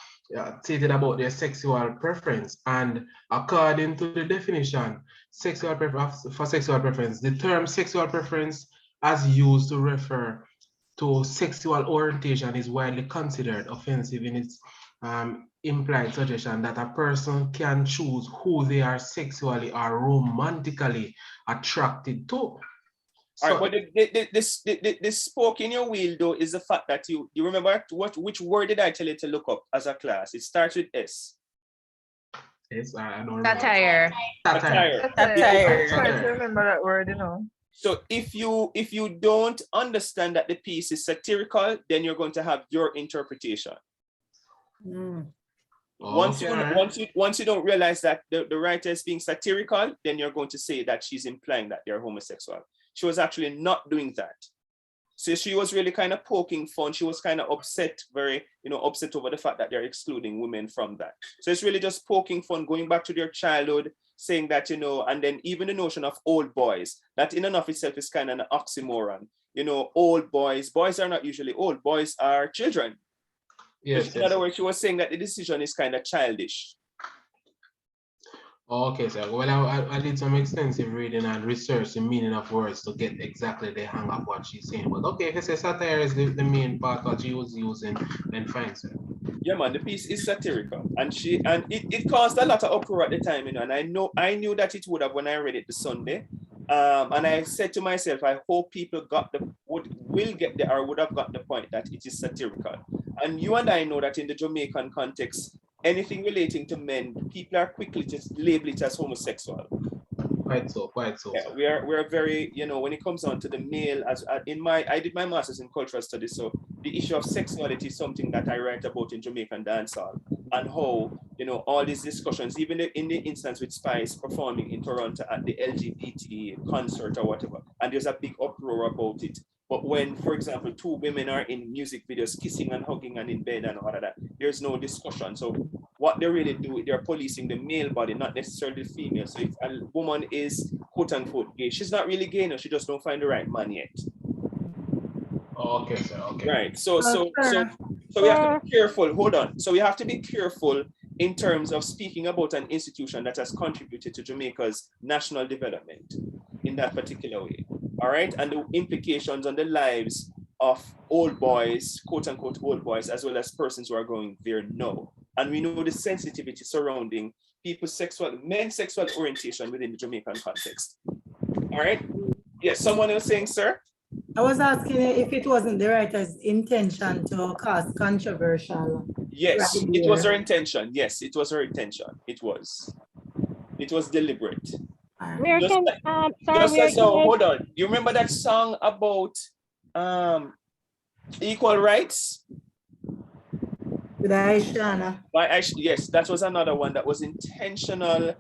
stated about their sexual preference. And according to the definition, for sexual preference, the term sexual preference as used to refer to sexual orientation is widely considered offensive in its implied suggestion that a person can choose who they are sexually or romantically attracted to. All right, but this spoke in your wheel though is the fact that you remember which word did I tell you to look up as a class? It starts with S. Yes, I don't remember. Satire. Satire. Satire. I'm trying to remember that word, you know. So if you don't understand that the piece is satirical, then you're going to have your interpretation. Once you don't realize that the writer is being satirical, then you're going to say that she's implying that they're homosexual. She was actually not doing that. So she was really kind of poking fun. She was kind of upset, very, upset over the fact that they're excluding women from that. So it's really just poking fun, going back to their childhood, saying that, and then even the notion of old boys, that in and of itself is kind of an oxymoron. Old boys are not usually old. Boys are children. Yes, in other words, she was saying that the decision is kind of childish. Okay, so well, I did some extensive reading and research the meaning of words to get exactly the hang of what she's saying. But okay, if you say satire is the main part what she was using, then fine, sir. Yeah, man, the piece is satirical, and it caused a lot of uproar at the time, and I knew that it would have when I read it the Sunday, and I said to myself, I hope people would have got the point that it is satirical. And you and I know that in the Jamaican context, anything relating to men, people are quickly just label it as homosexual. Quite so. Yeah, we are very, when it comes on to the male, I did my master's in cultural studies, so the issue of sexuality is something that I write about in Jamaican dancehall, and how, all these discussions, even in the instance with Spice performing in Toronto at the LGBT concert or whatever, and there's a big uproar about it. But when, for example, two women are in music videos kissing and hugging and in bed and all of that, there's no discussion. So what they really do, they're policing the male body, not necessarily the female. So if a woman is quote unquote gay, she's not really gay, no, she just don't find the right man yet. Okay, sir. Okay. Right. So we have to be careful. Hold on. So we have to be careful in terms of speaking about an institution that has contributed to Jamaica's national development in that particular way. All right, and the implications on the lives of old boys, quote unquote old boys, as well as persons who are going there now. And we know the sensitivity surrounding men's sexual orientation within the Jamaican context. All right. Yes, someone else saying, sir? I was asking if it wasn't the writer's intention to cause controversial. Yes, it was her intention. Yes, it was her intention. It was deliberate. Hold on. You remember that song about equal rights? With Aishana. Yes, that was another one that was intentionally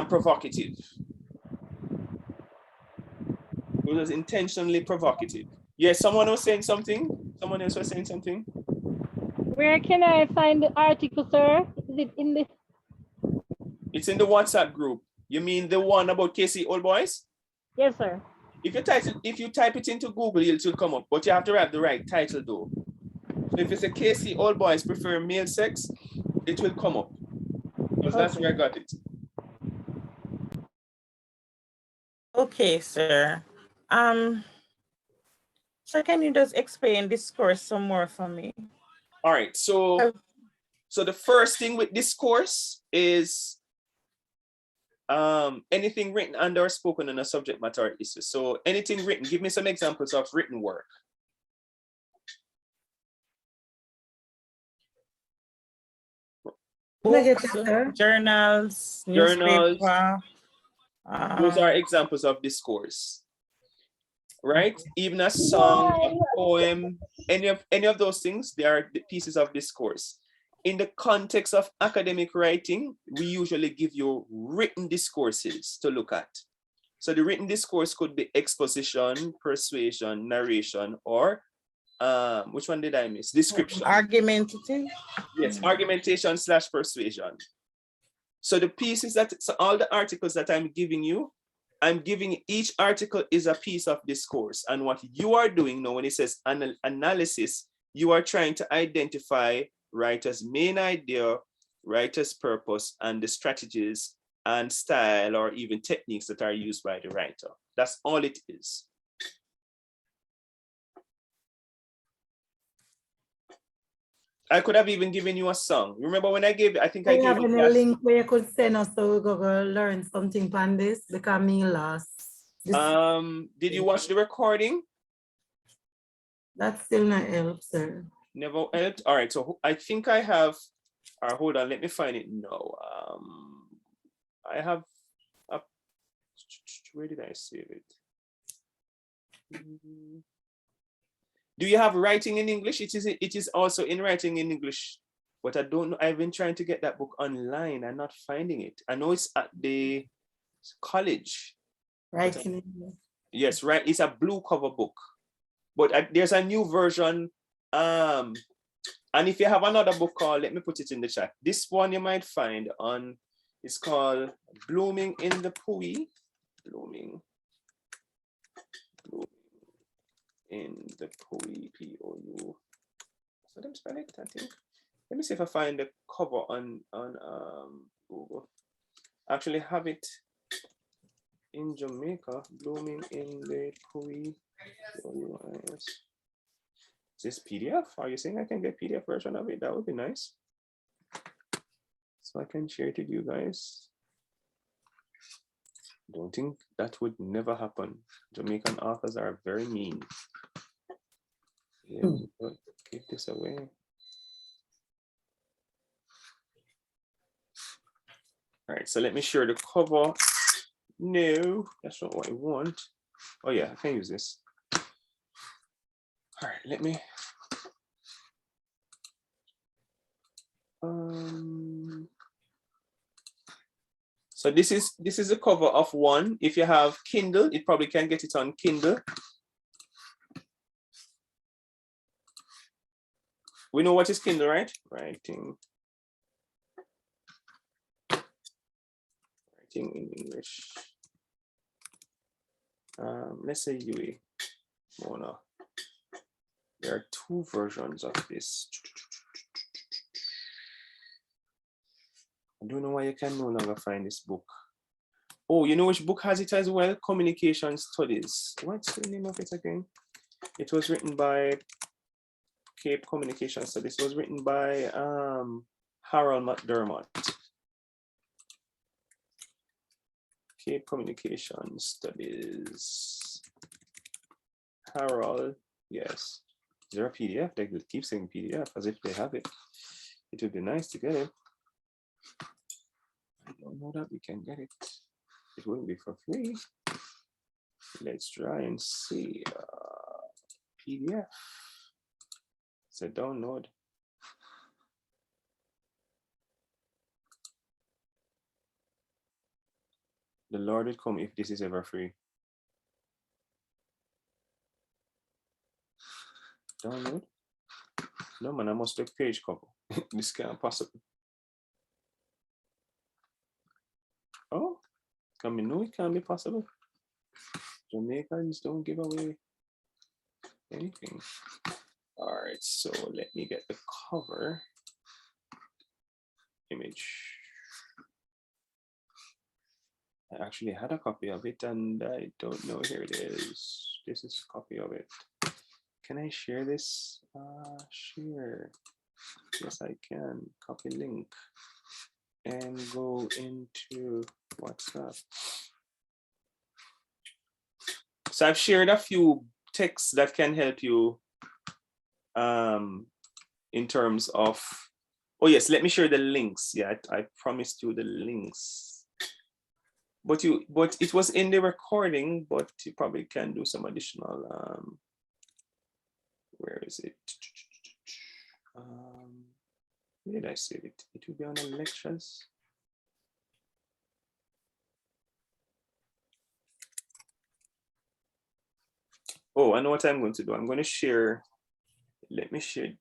provocative. It was intentionally provocative. Yes, someone was saying something. Someone else was saying something. Where can I find the article, sir? Is it in the? It's in the WhatsApp group. You mean the one about KC Old Boys? Yes, sir. If you type it into Google, it will come up, but you have to have the right title though. So if it's a KC Old Boys prefer male sex, it will come up. Because that's where I got it. Okay, sir. So can you just explain discourse some more for me? All right, so the first thing with discourse is anything written and or spoken on a subject matter issue. So anything written, give me some examples of written work. Books, journals, newspaper. Those are examples of discourse, right? Even a song, a poem, any of those things, they are pieces of discourse. In the context of academic writing, we usually give you written discourses to look at. So the written discourse could be exposition, persuasion, narration, or which one did I miss? Description. Argumentative. Yes, argumentation / persuasion. So the pieces all the articles that I'm giving you, each article is a piece of discourse. And what you are doing now, when it says analysis, you are trying to identify writer's main idea, writer's purpose, and the strategies and style or even techniques that are used by the writer. That's all it is. I could have even given you a song. Remember when I gave, I think I Do you gave have you any that. link where you could send us so we go learn something from this? Because me lost. Did you watch the recording? That still not help, sir. Never helped. All right, so I think I have. All right, hold on, let me find it now. I have a, where did I save it? Do you have writing in English? It is also in writing in English, but I don't know. I've been trying to get that book online. I'm not finding it. I know it's at the college. Writing in English. Yes, right. It's a blue cover book, but there's a new version. And if you have another book called, let me put it in the chat. This one you might find on, it's called Blooming in the Pui. Blooming in the Pui, P-O-U. So them spell it, I think. Let me see if I find the cover on Google. Actually have it in Jamaica, Blooming in the Pui. Is this PDF? Are you saying I can get PDF version of it? That would be nice. So I can share it with you guys. Don't think that would never happen. Jamaican authors are very mean. Yeah, give this away. All right, so let me share the cover. No, that's not what I want. Oh yeah, I can use this. All right, let me. So this is the cover of one. If you have Kindle, it probably can get it on Kindle. We know what is Kindle, right? Writing in English. Let's say UE. Mona. There are two versions of this. I don't know why you can no longer find this book. Oh, you know which book has it as well? Communication Studies. What's the name of it again? It was written by Cape Communication Studies. It was written by Harold McDermott. Cape Communication Studies. Harold, yes. Is there a PDF? They could keep saying PDF as if they have it. It would be nice to get it. I don't know that we can get it. It wouldn't be for free. Let's try and see. PDF. It's a download. The Lord will come if this is ever free. Download. No man, I must take page cover. This can't possible. Oh, can we know it can't be possible? Jamaicans don't give away anything. All right, so let me get the cover image. I actually had a copy of it and I don't know. Here it is. This is a copy of it. Can I share this? Share. Yes, I can. Copy link and go into WhatsApp. So I've shared a few texts that can help you in terms of, oh yes, let me share the links. Yeah, I promised you the links. But it was in the recording, but you probably can do some additional, where is it? Where did I save it? It will be on the lectures. Oh, I know what I'm going to do. I'm going to share, let me share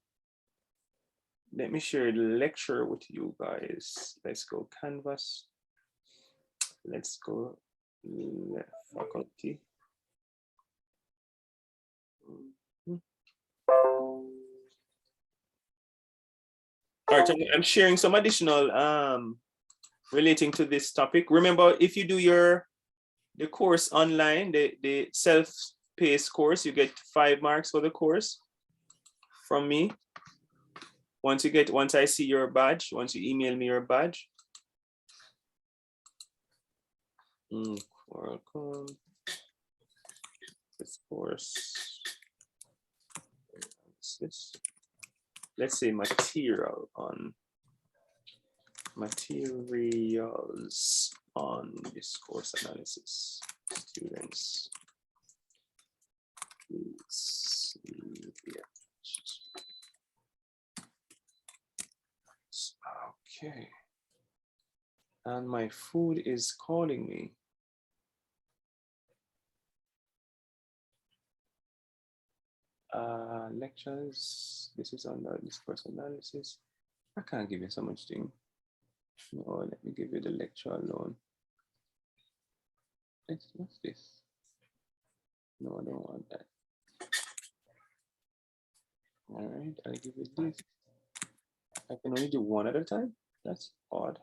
the lecture with you guys. Let's go Canvas. Let's go faculty. All right, I'm sharing some additional relating to this topic. Remember, if you do the course online, the self-paced course, you get 5 marks for the course from me. Once I see your badge, once you email me your badge. Welcome. Discourse. Let's say materials on discourse analysis. Students, please see the okay. And my food is calling me. Lectures. This is on the discourse analysis. I can't give you so much thing. No, let me give you the lecture alone. What's this? No, I don't want that. All right, I'll give you this. I can only do one at a time. That's odd.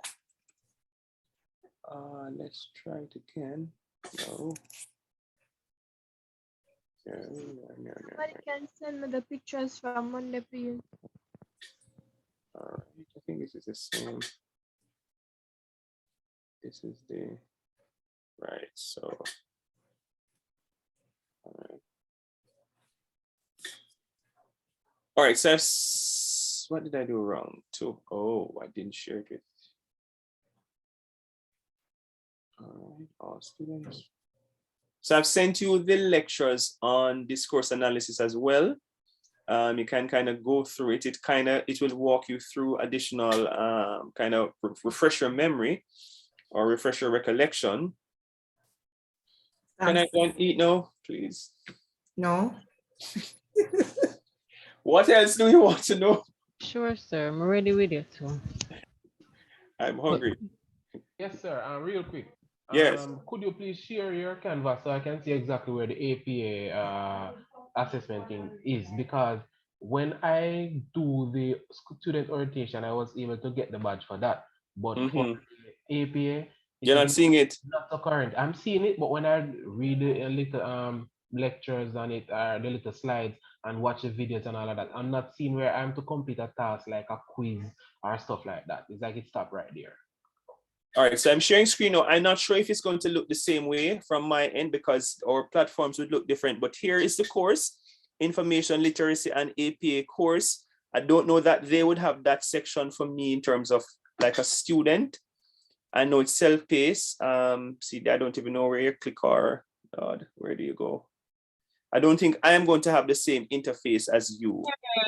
Let's try it again. No. Somebody can send me the pictures from Monday, please. All right, I think this is the same. This is the right. So, all right. All right. So, what did I do wrong? Oh, I didn't share it with. All right, all students. So I've sent you the lectures on discourse analysis as well. You can kind of go through it. It will walk you through additional kind of refresh your memory or refresh your recollection. Can I go and eat now, please? No. What else do you want to know? Sure, sir. I'm ready with you too. I'm hungry. Yes, sir. Real quick. Yes. Could you please share your Canvas so I can see exactly where the APA assessment thing is? Because when I do the student orientation, I was able to get the badge for that. But for the APA, you're not seeing it. Not so current. I'm seeing it, but when I read a little lectures on it, the little slides, and watch the videos and all of that, I'm not seeing where I'm to complete a task like a quiz or stuff like that. It's like it stopped right there. All right, so I'm sharing screen now. I'm not sure if it's going to look the same way from my end because our platforms would look different, but here is the course, Information Literacy and APA course. I don't know that they would have that section for me in terms of like a student. I know it's self-paced. See, I don't even know where you click or, God, where do you go? I don't think I am going to have the same interface as you.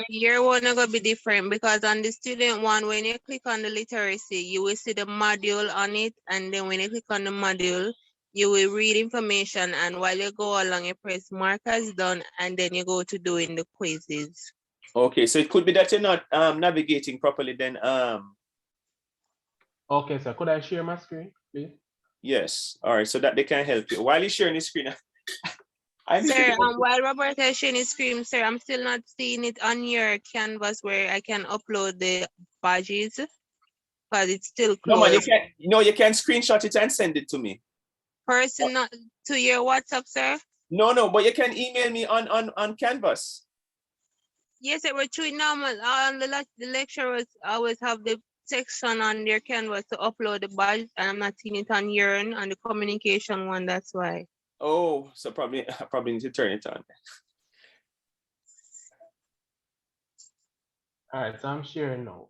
Your one is going to be different because on the student one, when you click on the literacy, you will see the module on it. And then when you click on the module, you will read information. And while you go along, you press mark as done, and then you go to doing the quizzes. Okay, so it could be that you're not navigating properly then. Okay, so could I share my screen, please? Yes. All right, so that they can help you. While you're sharing the screen, Sir, while Roberta is sharing his screen, sir, I'm still not seeing it on your Canvas where I can upload the badges because it's still closed. No, man, you can screenshot it and send it to me. Personal to your WhatsApp, sir? No, but you can email me on Canvas. Yes, it was true normal. The lecturers always have the section on their Canvas to upload the badge, and I'm not seeing it on your on the communication one. That's why. Oh, so I probably need to turn it on. All right, so I'm sharing now.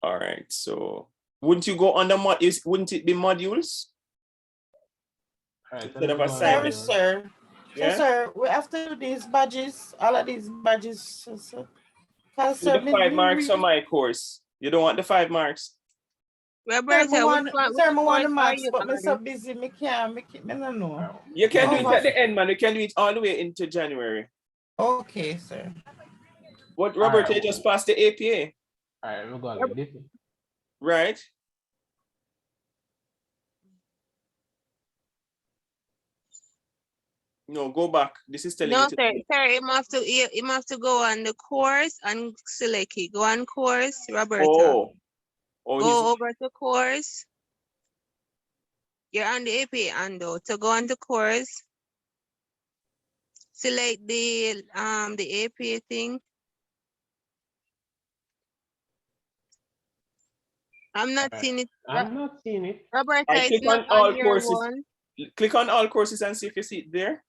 All right, so wouldn't you go on the wouldn't it be modules? All right, instead of Sorry, assignment? sir. Yeah? So, sir, we have to do these badges, all of these badges. So, With the 5 marks for my course. You don't want the 5 marks? Roberta, I want the marks, you but I'm so busy, I can't make it. I don't know. You can do it at the end, man. You can do it all the way into January. Okay, sir. What, Robert, you just passed the APA. All right, we're going to this. Right. No, go back. This is telling no, me to. sir, you have to go on the course and select it. Go on course, Roberta. Go over to course. You're on the APA Ando. So go on to course. Select the APA thing. I'm not seeing it. I'm not seeing it. Roberta, I it's click not on on all your courses. one. Click on all courses and see if you see it there.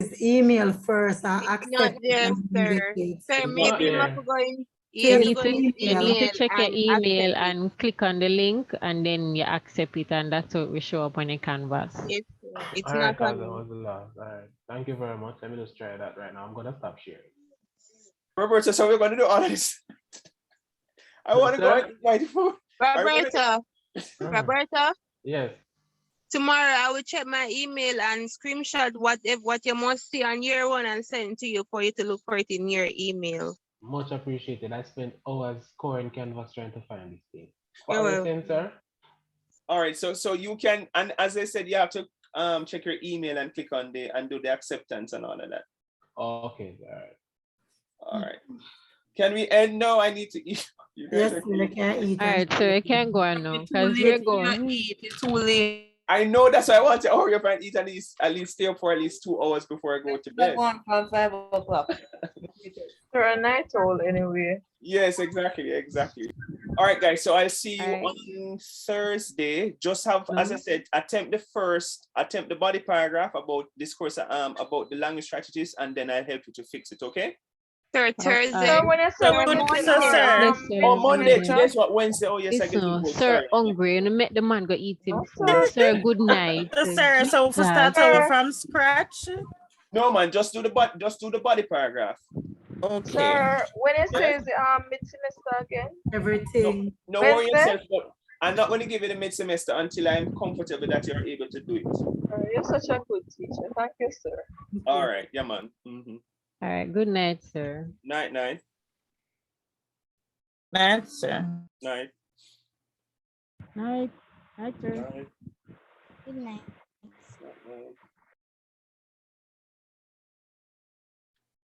His email first and Not accept it there, and sir. indicate. Sir, It's not maybe you there. have to go in. You You have to need go to in you need to email check your and email accept it. and click on the link and then you accept it and that's how it will show up on your canvas. Yes, sir. It's All right, not guys, on that you. was the last. All right. Thank you very much. Let me just try that right now. I'm gonna stop sharing. Roberta, so we're going to do all of this. I want to go and eat my food. Roberta, Roberta, Yes. tomorrow I will check my email and screenshot what you must see on your one and send it to you for you to look for it in your email. Much appreciated. I spent hours scoring Canvas trying to find this thing. What You're were you welcome. saying, sir? All right, so you can, and as I said, you have to check your email and click on the and do the acceptance and all of that. Okay, all right. All right. Can we end now? I need to eat. You guys Yes, are we can eat. All right, so you can go on now because we're going. It's too late. I know, that's why I want to hurry up and eat at least stay up for at least 2 hours before I go to bed. From 5 o'clock. For a night owl anyway. Yes, exactly. All right, guys. So I'll see you on Thursday. Just have, as I said, attempt the body paragraph about discourse, about the language strategies, and then I'll help you to fix it. Okay? Sir, Thursday. So when you say Monday. Today's what, Wednesday? Oh yes, I get it. Listen, Good. sir, Sorry. hungry. You make the man go eat him food. Sir, good night. So, sir, so for start over from scratch. No man, just do the body paragraph. Okay. Sir, when it says mid-semester again? Everything. No worry yourself, but I'm not going to give you the mid-semester until I'm comfortable that you're able to do it. You're such a good teacher. Thank you, sir. All right, yeah, man. All right, good night, sir. Night. Night, sir. Night. Night, sir. Night. Good night. Night.